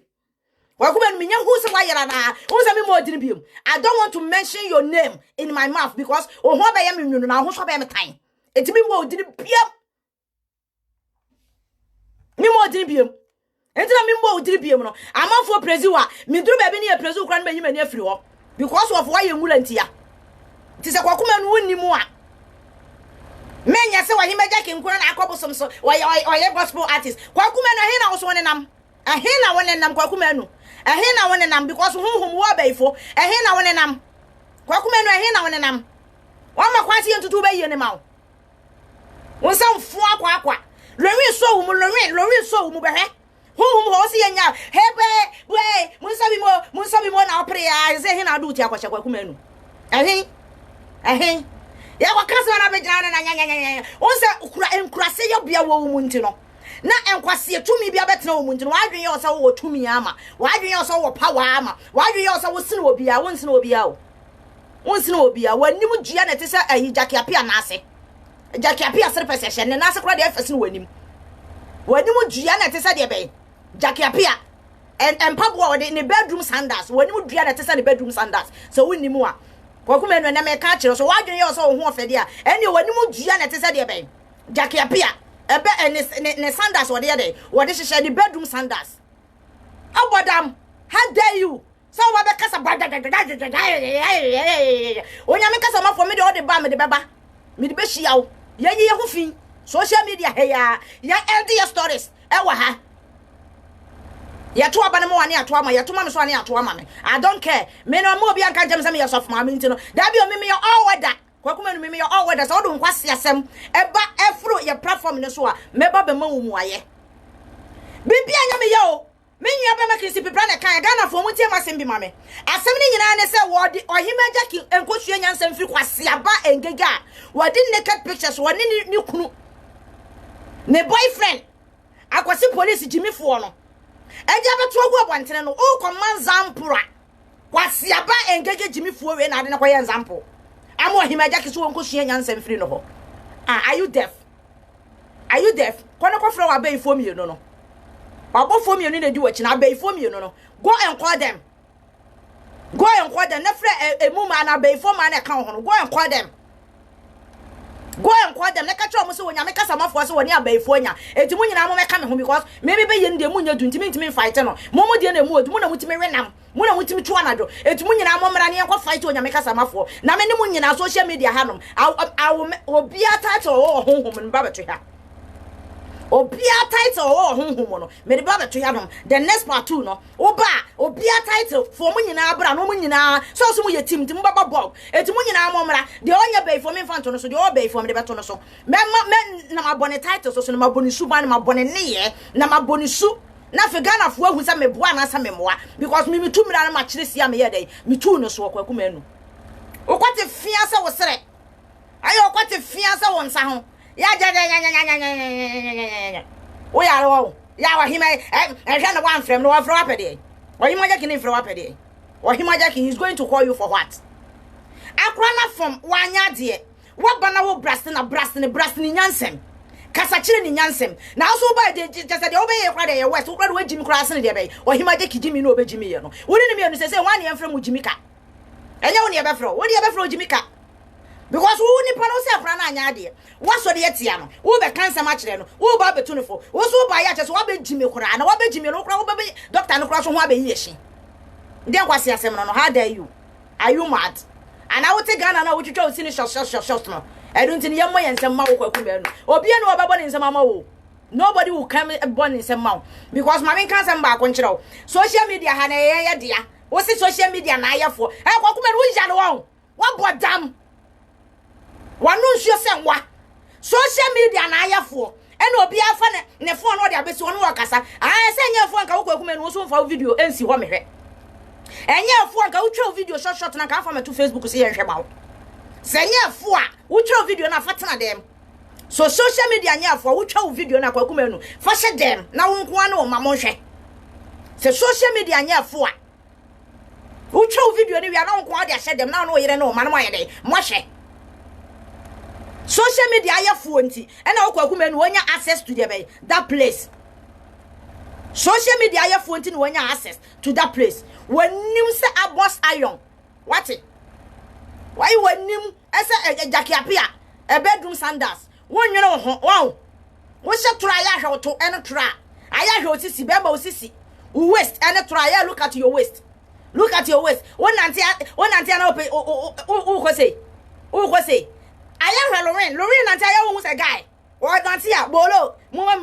kwa kumenu me nya hu so wayera na on say me mo odini biom I don't want to mention your name in my mouth because ho ba ya me nwunu na ho so ba ya me tan enti me mo odini biom me mo odini biom entina mimbo udiri biem no amanfo prezi wa miduru baabi ne ye prezi ukran be yima ne afiri ho because of why emulantia ti se kwakuma no wonimu a menya se Ohima Jackie nkura na akobosom so oye gospel artist kwakuma no he na wo so wonenam he na wonenam kwakuma no he na wonenam because honhom wo abaifo he na wonenam kwakuma no he na wonenam wa makwati yentutu be yie ne ma wo nsam fu akwa lori so wo mu behe ho si enya hebe we munsabi mo na opre ya ze he na do ti akwasha kwaku manu ya wakasa na bejana na nya onsa ukura se yo bia wo mu nti no na enkwase etumi bia betena wo mu nti no wadwen ye osa wo tumi ama wadwen ye osa wo power ama wadwen ye osa wo sine obi a wonsine obi a wonsine obi a wanim dua na te se ayi Jackie apia na ase Jackie apia sere pese hye ne na ase kura de afese no wanim dua na te se de be Jackie apia and pabwa in the bedroom sandals when you dria na tesa the bedroom sandals so we nimu a kwakume no na me ka kire so wadwen ye so ho ofede a ene wani mu dria na tesa de ben Jackie apia ebe ne sandals wo de dey wo de hye the bedroom sandals abodam how dare you so wa be kasa onya me kasa mafo me de o de ba me de beba me de be hia wo ye ho fin social media he ya LDS stories e wa ha Yatu abane mo ane ato ama yatu ma so ane ato ama me I don't care me no mo bi anka jam say me yourself ma me ntino da bi o me your all weather kwakuma no me your all weather so do nkwase asem eba efro your platform ne so a meba be ma wo mu aye bibi anya me ye o me nua be make si pepra na kan Ghana fo mu tie ma sem bi ma me asem ni nyina ne se wo di Ohima Jackie enkosua nyansem fi kwase aba engega wo di naked pictures wo ni kunu ne boyfriend akwase police Jimmy fo no eja beto ogu abantene no o command zampura kwase aba engege Jimmy fo we na ade na koye example amo Ohima Jackie so wonko sua nyansem free no ho are you deaf kono ko fra wa be ifo mi no Abo for me na di wachi na be ifo mi no go and call them na fra emu ma na be ifo ma na kan ho no go and call them Go and call them like a chum so when you make us a for us when you are bay for ya. It's when you are coming home because maybe by in the moon you're doing to me fight. Momo dear mood, Muna with me renam, Muna with me to another. It's when you are Momrania fight when you make us a for. Now many moon in our social media hanum. I will be a title or home and baba to her. Or be a title or home, made baba to her. The next part two no. Oba, or be a title for money now, but no money now. So some your team to Baba Bob. It's money now, Momra. The only bay for me, Fanton, so the obey for me, the baton so. Men, my bonnet titles, so my bonisu, my bonnet near, na bonisu. Na fegana fo hu sa me boa na sa me moa because me tu mira na ma kire sia me ye dey me tu no so kwaku menu o kwate fia sa wo sere ayo kwate fia sa wo nsa ho ya o ya ro ya wa hima hwe na wan frem no wa fro apede o hima ja kini fro apede o hima ja kini is going to call you for what akra na from wanya de wa bana wo brastin nyansem kasa kire ni nyansem na so ba de just say de obey kwa de west kwa de jimi kra sen de be o hima je kijimi no obejimi ye no woni ni me no say wan ye mfrem jimika enye woni e be fro woni e be fro jimika because woni pa no say fra na anya de wa so de yetia no wo be kansa ma kire no wo ba betu no fo wo so ba ya che so wa be jimi kra na wa be jimi no kra wo be doctor no kra so ho abe yi ehyi de kwase asem no how dare you are you mad and I will take Ghana na wo twetwa o sini short no I don't think you may and some mouth. Obi no about in some mouth. Nobody will come born in some mouth because my main can't back on show. Social media had a dear. What's it social media na for? I walk with what boy damn? One knows yourself what? Social media na for. And will be a fun in the phone or the best one workers. I send your phone go also for video and see what me. And your phone go show video short and I come from to Facebook see and about. Senya fo a wo twa video na fatena dem so social media nya fo wo twa video na kwaku menu fa hye dem na wo nko ana o mamo hwe se social media nya fo a wo twa video ni wi ana nko ade hye dem na no yire na o mano aye dey mo hye social media ya fo nti e na wo kwaku menu wonya access to that place social media ya fo nti ni wonya access to that place when nim se abos iron what it why you nim ese jackie apia a bedroom sandals won nwene ho wow wo she try ya hwe to ene tra aya hwe osisi beba osisi waist ene tra ya look at your waist won nanti na ope o ko say aya hwe Lorraine nanti aya wo say guy o nanti ya bolo muma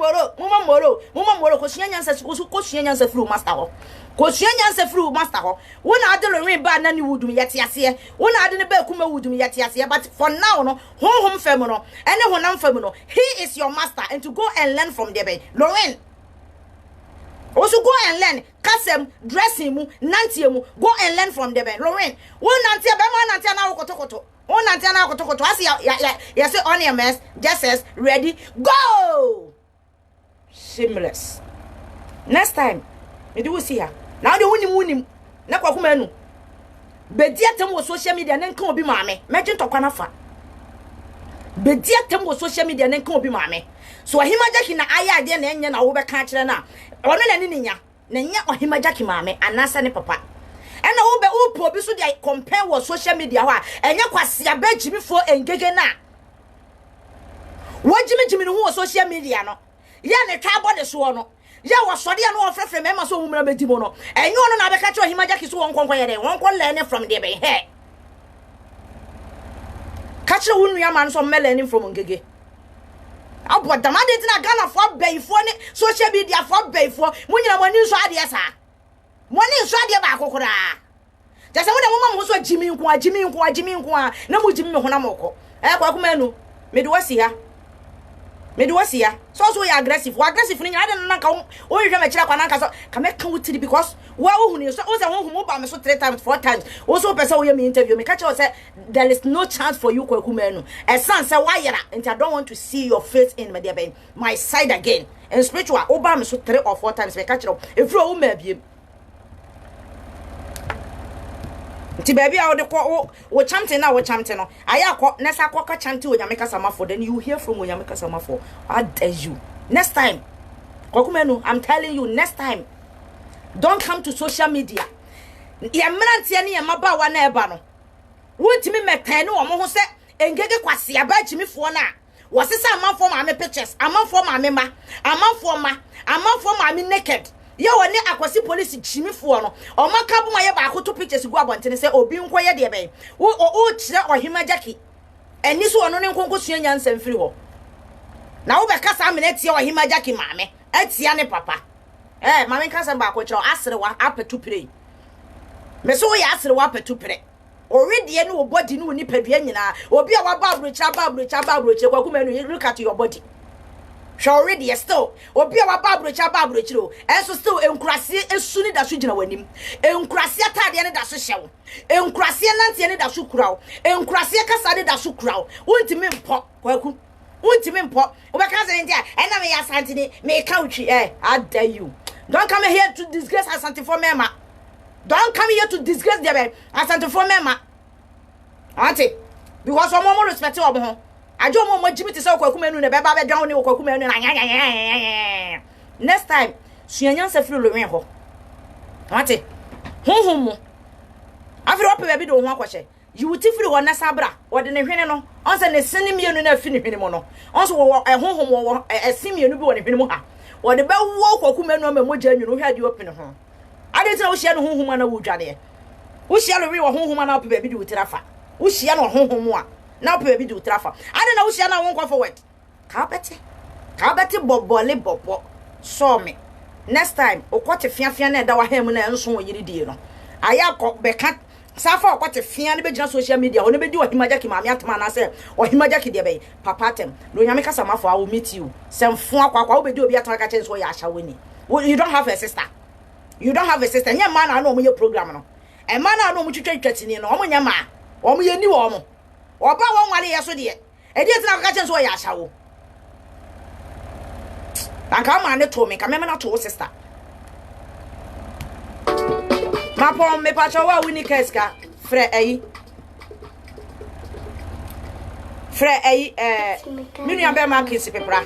ko hia nyansa through master ho ko hia nyansa through master ho wona ade Lorraine ba na ni wudum yete ase wona ade ne ba kuma wudum yete ase but for now no honhom fam no ene honam fam no he is your master and to go and learn from there Lorraine also go and learn kasem dressing mu nantie mu go and learn from there Lorraine won nantie be ma nantie na kotokoto won nantie na kotokoto as ya say on your mess just says ready go shameless next time you do see her now the wunim na kwakuma anu bedi atem wo social media na nkan obi maame meje ntokwa na fa bedi atem wo social media na nkan obi maame so ohima jaki na aya ade na enye na wo be ka kire na ono na ni nya na nya ohima jaki maame anasa ne papa ena wo be wo obi so dey compare wo social media ho a enye kwase abagimi fo engege na wajimi no wo social media no ya ne twa body so no ya wasode ya no ofrefre mema so mumra bedimo no enyo no na be ka kire ohima jaki so wonkonkon ye dey wonkon learn from there be he ka kire wonu ya man so learning from ngege abo damade tina Ghana for beifo ne social media for beifo munyina moni nso ade esa moni nso ade ba akokora jase wo de mama mo so jimi nko a na mo jimi me hona moko kwa kuma enu mede wasi ya so you aggressive ni nyade na ka wo hwe me kira kwa na ka so ka me ka wutiri because wo hunu so wo se wo hunu ba me so 3 times 4 times wo so pese wo ye me interview me ka che wo say there is no chance for you kwa kuma enu esan say why yera and I don't want to see your face in my side again and spiritual wo ba me so 3 or 4 times me ka kira if wo ma biem ti baby a wo ko wo chamte no aya ko nesa ko ka chamte wo nyame kasa mafo then you hear from wo nyame kasa mafo I dare you next time kokumenu I'm telling you next time don't come to social media ye mrantie ne ye maba wa na eba no wo ntimi metan ne wo mo ho se engege kwase aba chimifo na wasesa amanfo ma me pictures amanfo ma me ma amanfo ma me naked ye woni akwasi police chimifo no o maka bu ma ye ba akoto pictures gu abontene se obi nko ye de be o kire ohima jaki eni so ono ne nkonko sua nyansa mfiri ho na wo be kasa me netie ohima jaki maame atia ne papa maame kasa ba akwo kire aserewa apetu pire me so ya aserewa apetu pire already any body no ni padua nyina obi a waba abrocha kwaku manu look at your body so already still obi a waba abrocha ro enso still enkurase esuni da so gina wanim enkurase atade ne da so hyew enkurase nante ne da so kurawo enkurase kasa ne da so kurawo wontimi mpo kwaku wontimi mpo obeka ze ntia ena me ya santi ni me country I dare you don't come here to disgrace Asante for mema. Don't come here to disgrace them Asante for mema. Auntie, because one more respect of home. I don't want Jimmy to say Kwakumenu ne beba be down ni Kwakumenu na. Next time, Suyanyan se flu lorin ho. Auntie, hum. After up baby do ho kwahye. You will tifri ho na sabra, or the hwene no. Onse ne sini mienu na fini hwene mo no. Onse wo honhom wo esimienu bi wo ne hwene mo ha. Wo de be wo Kwakumenu ma mogya nwunu hwa di open ho. Ade tira wo hia no honhom na wo dwane. Wo hia lo wi wo honhom na op baby di wutirafa. Wo hia no honhom a na op baby di wutirafa. Ade na wo hia na won kwa forward. Ka beti bobole bobo. So me. Next time okote fiafia na da wa ha mu na enso wo yiri die no. Aya ko beka safa okote fia ne be gina social media ho ne be di Ohima Jackie maami atama na se Ohima Jackie de be papa tem. No nyame kasa mafo I will meet you. Semfo akwa wo be di obi atama ka chen so ya ahya woni. You don't have a sister. You don't have a sister. Nya man na no mo ye program no. E man na no mo twetwa twatini no. Omo nya ma. Omo ye ni wo mo. Oba won wale ye so de. E de tina ka chen so ya ahya wo. Anka ma ne to me ka me na to sister. Mapon me pacho wa wini keska fre ayi minu ambe ma kisi pepra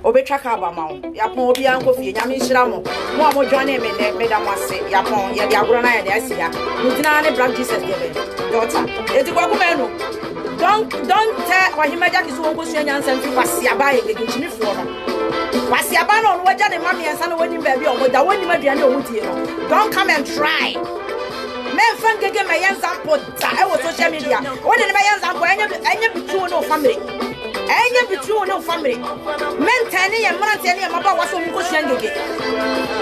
obetwa ka ba ma yapon obi anko fie nyame nhira mo mo amo join me da mo ase yapon ye de agoro na ye de asia mutina ne Black Jesus de be daughter eti Kwaku no don't tell Ohima Jackie so won ko sua nyansa mfi kwase aba ye de gintimi fo no kwase aba no no waja ne mami ensa no woni ba bi o moda woni maduane o mutie no don't come and try men fan gege me example ta e wo social media woni ne be example enya bitu no family men tani ye mrante ne maba waso mu ko sua gege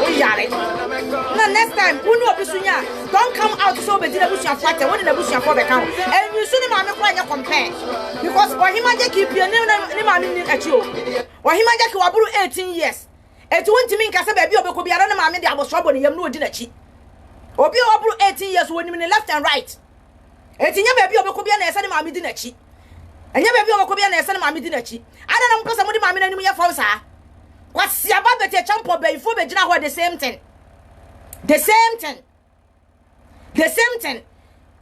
o yare na next time unu obi sunya don't come out so be dina busu afate woni na busu afo be kan and you suni ma me kwa nya compare because Ohima Jackie pie ne ma ni achi o Ohima Jackie waburu 18 years eti wonti mi nkase ba bi obeko biara ne ma me de abosobo ne yam no odi na chi obi waburu 18 years woni me left and right eti nya ba bi obeko biara na ese ne ma me di na chi enya ba bi obeko biara na ese ne ma me di na chi ada na mpesa mo di ma me na ni mu ye fo sa kwasi aba bete champo be ifo be gina ho the same thing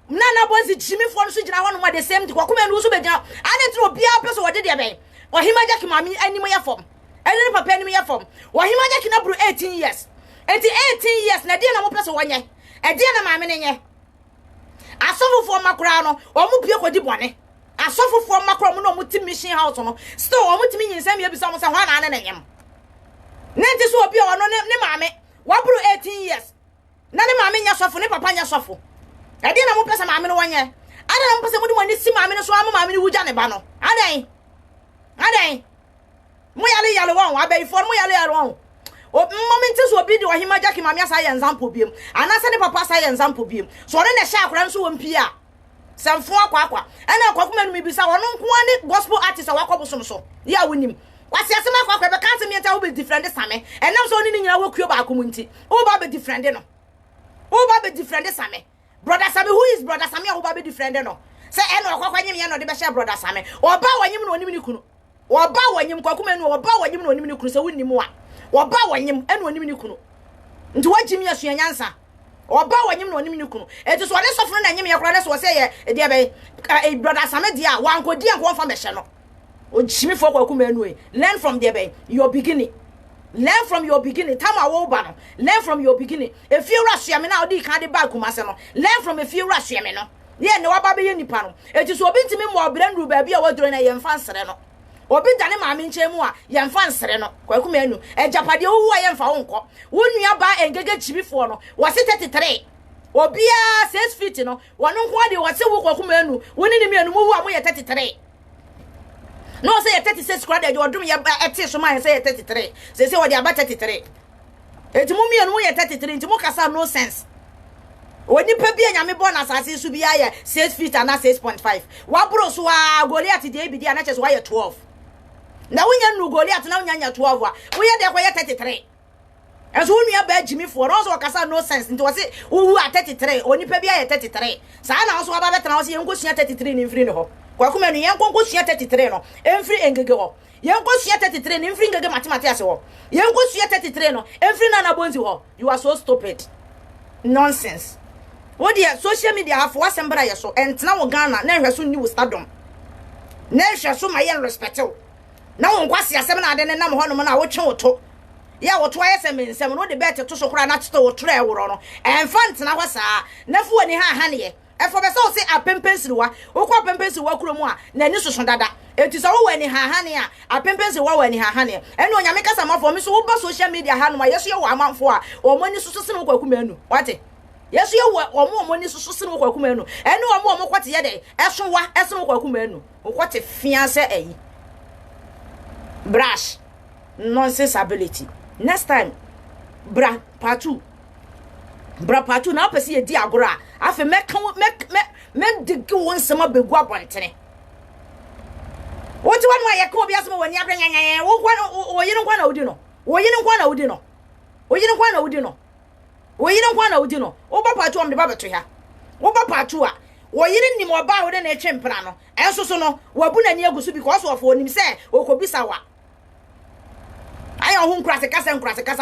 nana bonzi Jimmy fo no so gina ho no the same thing Kwaku no so be gina ane tro bia peso wo de de be Ohima Jackie mami animu ya fom ene papa animu ya fom Ohima Jackie na bru 18 years enti 18 years na dia na mo peso wonye e dia na mami ne nye asofofo makura no o mu pie kodi bone asofofo makura mo no mo ti mission house no still o mo ti nyinsam ya bisa mo se ho na ne nyem nenti so obi o no ne mami wabru 18 years na ne mami nya sofo ne papa nya sofo e dia na mo pesa mami no wonye ada na mo pesa mo di mo ni si mami no so am mami ni wuja ne ba no adan mo yale won abai for mo yale won o moment so obi di Ohima Jackie mami asa ye example biem anase ne papa asa ye example biem so ne sha akora nso wo mpia samfo akwa ana Kwaku manu mi bisa wono nko ani gospel artist awakobosom so ya wonim wasi asema akwa be kan se mi enta wo be different same enam so ni nyina wo kuo ba akomunti wo ba be different no wo ba be different same brother Sami who is brother Sami wo ba be different no se eno akwa nyim ye no de be share brother Sami oba wanyim no onim ni kunu oba wanyim Kwaku manu oba wanyim no onim ni kunu se wonim wa oba wanyim eno onim ni kunu nti wajimi asua nyansa oba wanyim no onim ni kunu eti so ne sofro na nyim ye kora ne so se ye de be brother Sami dia wankodi enko fa mehye no o jimi fo Kwaku manu e learn from there be your beginning time awo ba no learn from your beginning if you rush me now di kan de back kuma se no learn from if you rush me no ye ne waba be ye nipa no eti so obi ntimi mo obrendu ba bia waduro na ye mfa nsere no obi dane maame nchemu a ye mfa nsere no kwaku manu ejapade wo ye mfa wo nko wo nua ba engege chibifo no wose 33 obia 6 feet no wono nko ade wose wo kwaku manu woni ni mienu mu wu a mo ye 33 no say ye 36 kura de odum ye ete so ma ye say ye 33 say wo de aba 33 eti mu mienu mu ye 33 enti mu kasa no sense oni pa bia nyame bo na asase su bia ye 6 feet and 6.5 wabro so a Goliath de bidi na cheso wa ye 12 na wonya nu Goliath na wonya nya 12 a wo ye de ko ye 33 enso wonu ya ba jimi fo no so kasa no sense nti wo se wo a 33 oni pa bia ye 33 sa na so aba betena wo se ye nkosua 33 ni mfiri ne ho kwa kuma nu ye nkosua 33 no emfiri engege ho ye nkosua 33 ni mfiri engege matematics ase ho ye nkosua 33 no emfiri na bonzi ho you are so stupid nonsense. What dear social media have for asembra yeso entna wo Ghana na hweso ni wo stardom na hweso ma ye respect na wo nkwase asem na ade ne nam ho no na wo twe wo to ya wo to ayesem nsem no de bet to so kura na to wo tro e woro no emfa ntna ho saa na fu woni ha ne ye efo be so se apempensiriwa wo kwa apempensiriwa kuro mu a na ni soso dada eti so wo wani ha ne a apempensiriwa wani ha ne ene onyame kasa mafo mi so wo ba social media ha no ma yeso ye wo amanfo a o mani soso se no kwaku manu wate yesu ye omo ni susu sinu kwaku manu ene omo kwate ye de esowa esinu kwaku manu kwate fiance eyi brush nonsense ability next time bra part 2 na opese ye di agora afi me digi won sema begu abontene woti wanu aye ko bia sema wani abranyanya wo yire nkwa na udi no woyire nkwa na udi no wo ba patu am de ba beto ha wo ba patu a woyire nim oba wo de na etwe mpra no enso so no wabu na ni agusu because of onim se okobisa wa ayo hu nkrase kasa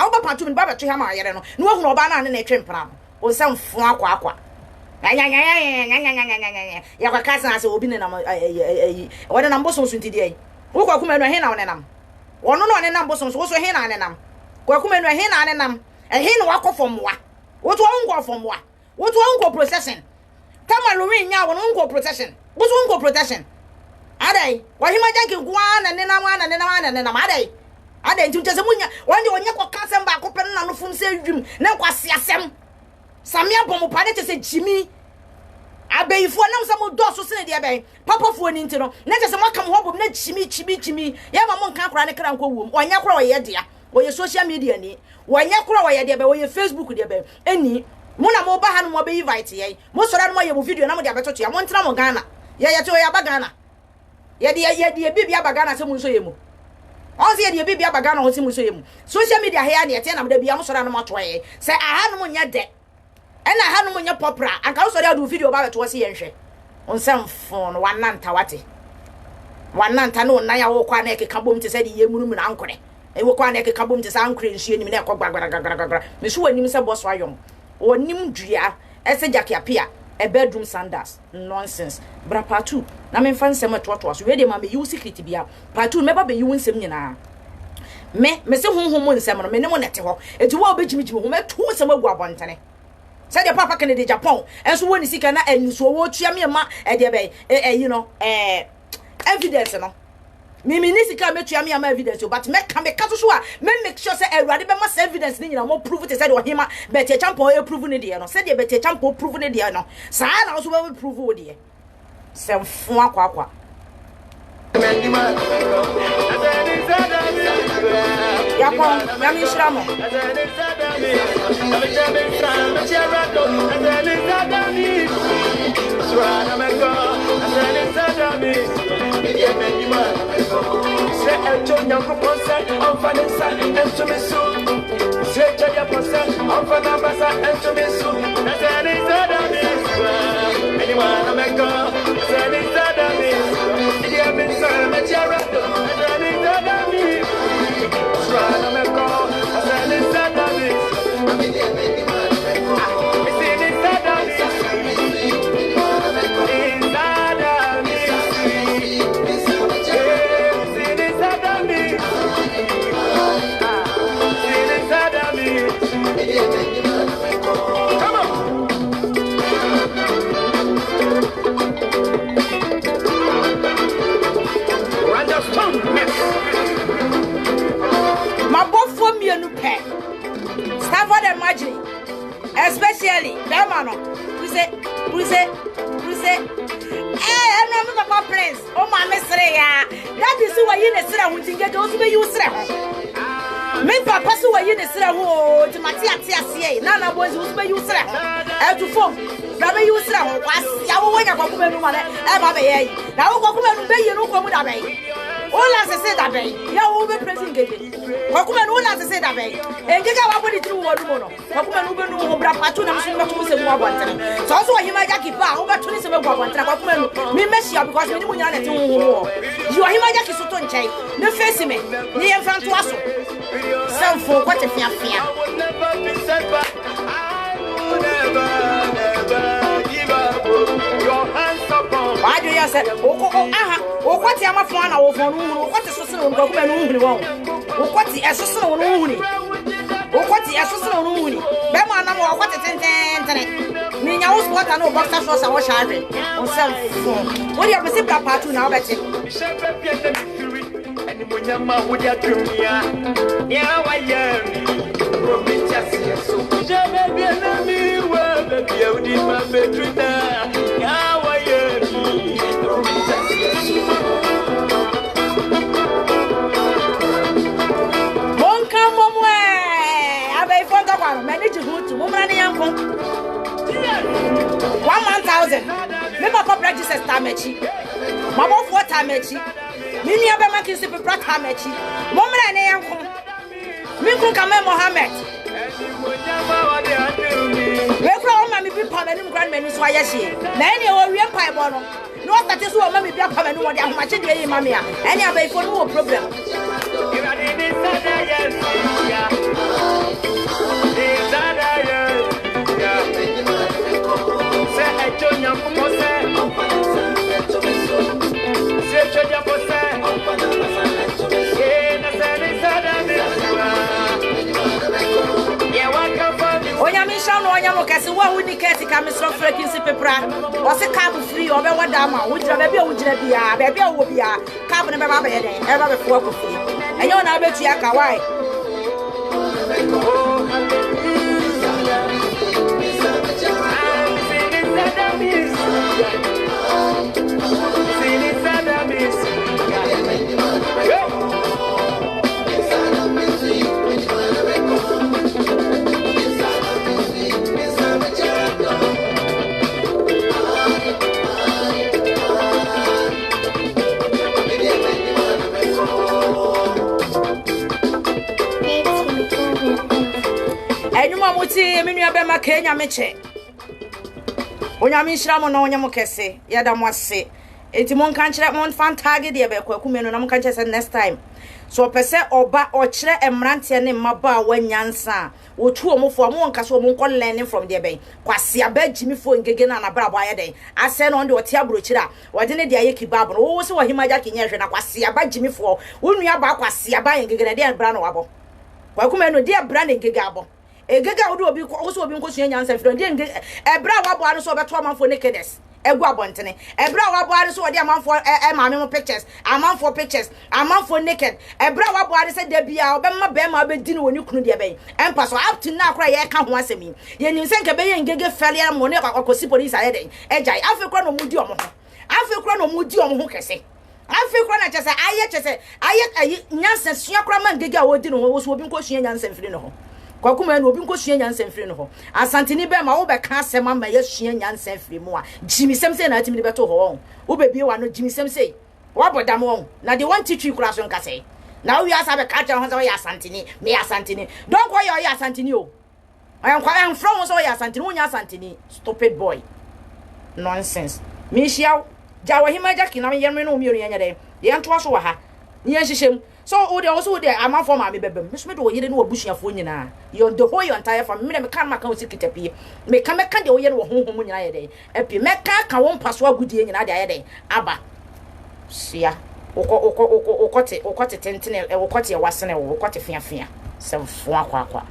wo ba patu me ba beto ha ma yere no no hu no oba na na etwe mpra no o se mfu akwa ya kwa kasa ase obi ne na wo de na mboso so ntidi ai wo kwa kuma no he na wo ne nam wono no ne nam boso so wo so he na ne nam kwa kuma no he na ne nam he no wakofomwa wotu ongo fomwa wotu ongo procession kama Louis nya wono ongo procession wotu ongo protection adai wahima janki kwa na nena adai nti ntese munya wande onye kwa kasem ba ko pen na no fun se dwim na kwa siasem samia bomo pa ne tese jimi abeifo nam samo doso se ne de ben papa fo ni nti no na tese mwaka mo hobom na chimi ya ma mo nka kora ne kra nko wom onya kora ye dia woye social media ni wanya kura wa yede be woye Facebook de be eni mo na mo ba ha no mo be invite ye mo sora no mo ye mo video na mo de abetoto ya mo ntena mo Ghana ye to ya ba Ghana ye de bibia ba Ghana se mo nso ye mo on se ye de bibia ba Ghana ho se mo nso ye mo social media he ya ne te na mo de bia mo sora no mo to ye se aha no mo nya de ena aha no mo nya popra anka wo sora do video ba beto se ye nhwe on se mfon wananta wate wananta no na ya wo kwa na ekeka bom te se de ye munum na ankore ewo kwa na ekeka bom te sa ankore nsuo ni me na ekọ gbagbara me so wanim se boss ayom onim dua ese jakiapia a bedroom sandals nonsense bra part 2 na me fan sem to so we de ma me use secret bia part 2 me ba be yi wonsem nyina me se honhom nsem no me ne mo nete ho eti wo obejimijimi ho me to sem agu abontane se de papa Kennedy Japan enso woni sika na aniso wo tua me ma e de be you know evidence no me nisika metua me ama evidence but me ka so a me make sure say awurade be ma evidence ni nyina mo prove te say de ohima bete champo e prove ne de no say de bete champo prove ne de no saa na so be prove wo de se mfu akwa yapon ya mi shiramo sira ho tingege wo so be use sira ho me papa so wa yi ne sira ho ti mate ate ase na na boys wo so be use sira ho e to phone na be use sira ho kwasia wo wonya kwakuma nu ma na e ba be ye na wo kwakuma nu be yi nu ko mu da be ola se say that be ya wo be pressing ngege kwakuma nu ola se say that be engege wa body tru wo du mo no kwakuma nu be nu ho bra patu na so be to se mu abontere so wa hima jaki pa wo be to ni se be abontere kwakuma nu me meshia because me ni mu nya na te hu hu you hima jaki so to nchai ne face me ni ye mfa to aso Self-for what if you're fear? I will never be set back. I will never give up. Your hands upon. Why do you say, oh, what am I for? I will for what is so good when only one. What the assassin only? What the assassin only? Bema, no, what is it? Me, I was what I know about that was our sharing. On self-for. What do you have received that part to now, Betty? Munyama huja dunia ya wayami promitia so jame biena miwa baby udi mabedrina ya wayami promitia monka momwe abai fonga kwa manage hutu mumrani yanko 1,000 me papa register tamechi mama for tamechi Mimi abe makisi pe prata mechi. Momra ne yanko. Minku kama Mohammed. We kura o mami bi pa mani grand mani so ayehie. Na ene o wie pa ebo no. No start so o mami bi pa mani wo de ahomache de yi mami a. Ene abai fo no wo problem. Onyamisha no onyamo kese wa hudi kete ka misro freaking si pepra o se cab free o be wada ma wo jira be gira bia be wo bia cab ne be ba be den e ba be fo ko free enyo na be tua ka why Muti minu ya bema Kenya meche onyamishira mo na onyamo kese yada mo ase enti mon kan kire mon fan target de be kwakume no na mon kan kire next time so pese oba o kire emrante ne maba wanyansa wotu omofo mo nka so mo nko learning from there be kwase abagimi fo ngege na na bra bo ayeden ase no de o tia bro kire wode ne de ayeki bab no wo se wo himaja kenye hwe na kwase abagimi fo wonu aba kwase aba ngege na de bra no wabo kwakume no de bra ne ngege abo egega wodo obi so obi nko sua nyansa firo de ebra wabo anu so obeto amanfo nakedness egu abontene ebra wabo anu so odi amanfo maame mo pictures amanfo naked ebra wabo anu se da bia obemma be ma obedi no woni kunu de be empa so up to now kra ye ka ho asemi ye nim se nka be ye ngege fele mo ne akosi police ayede ejai afekra no mudi omo ho afekra no mudi omo ho kese afekra na chese aye nyansa sua kra ma ngege a wodi no wo so obi nko sua nyansa firi no ho kwakuma no obi nko sua nyansa mfiri no ho asanteni be ma wo be ka asema ma ye sua nyansa mfiri mu a jimisem se na atimi beto ho wo be bie wa no jimisem se wo bodam wo na de want teach you kura so nka se na wo ya sa be ka cha ho so ya asanteni me asanteni don ko ya asanteni o ayan kwa en from so ya asanteni wo nya asanteni stupid boy nonsense me hia jawo himaja kina me yemre no mi ori nya de ye nto so wa ha ni hihiem so also there am for ma me bebem me so me do yire no abusuafo nyina you the whole your entire family me kan maka osikita pie me kan de wo yire wo honhom nyina ye de epi me ka wo mpaso agudie nyina de aye de aba sia okote tentene okote wasene okote fiafia se fo akwa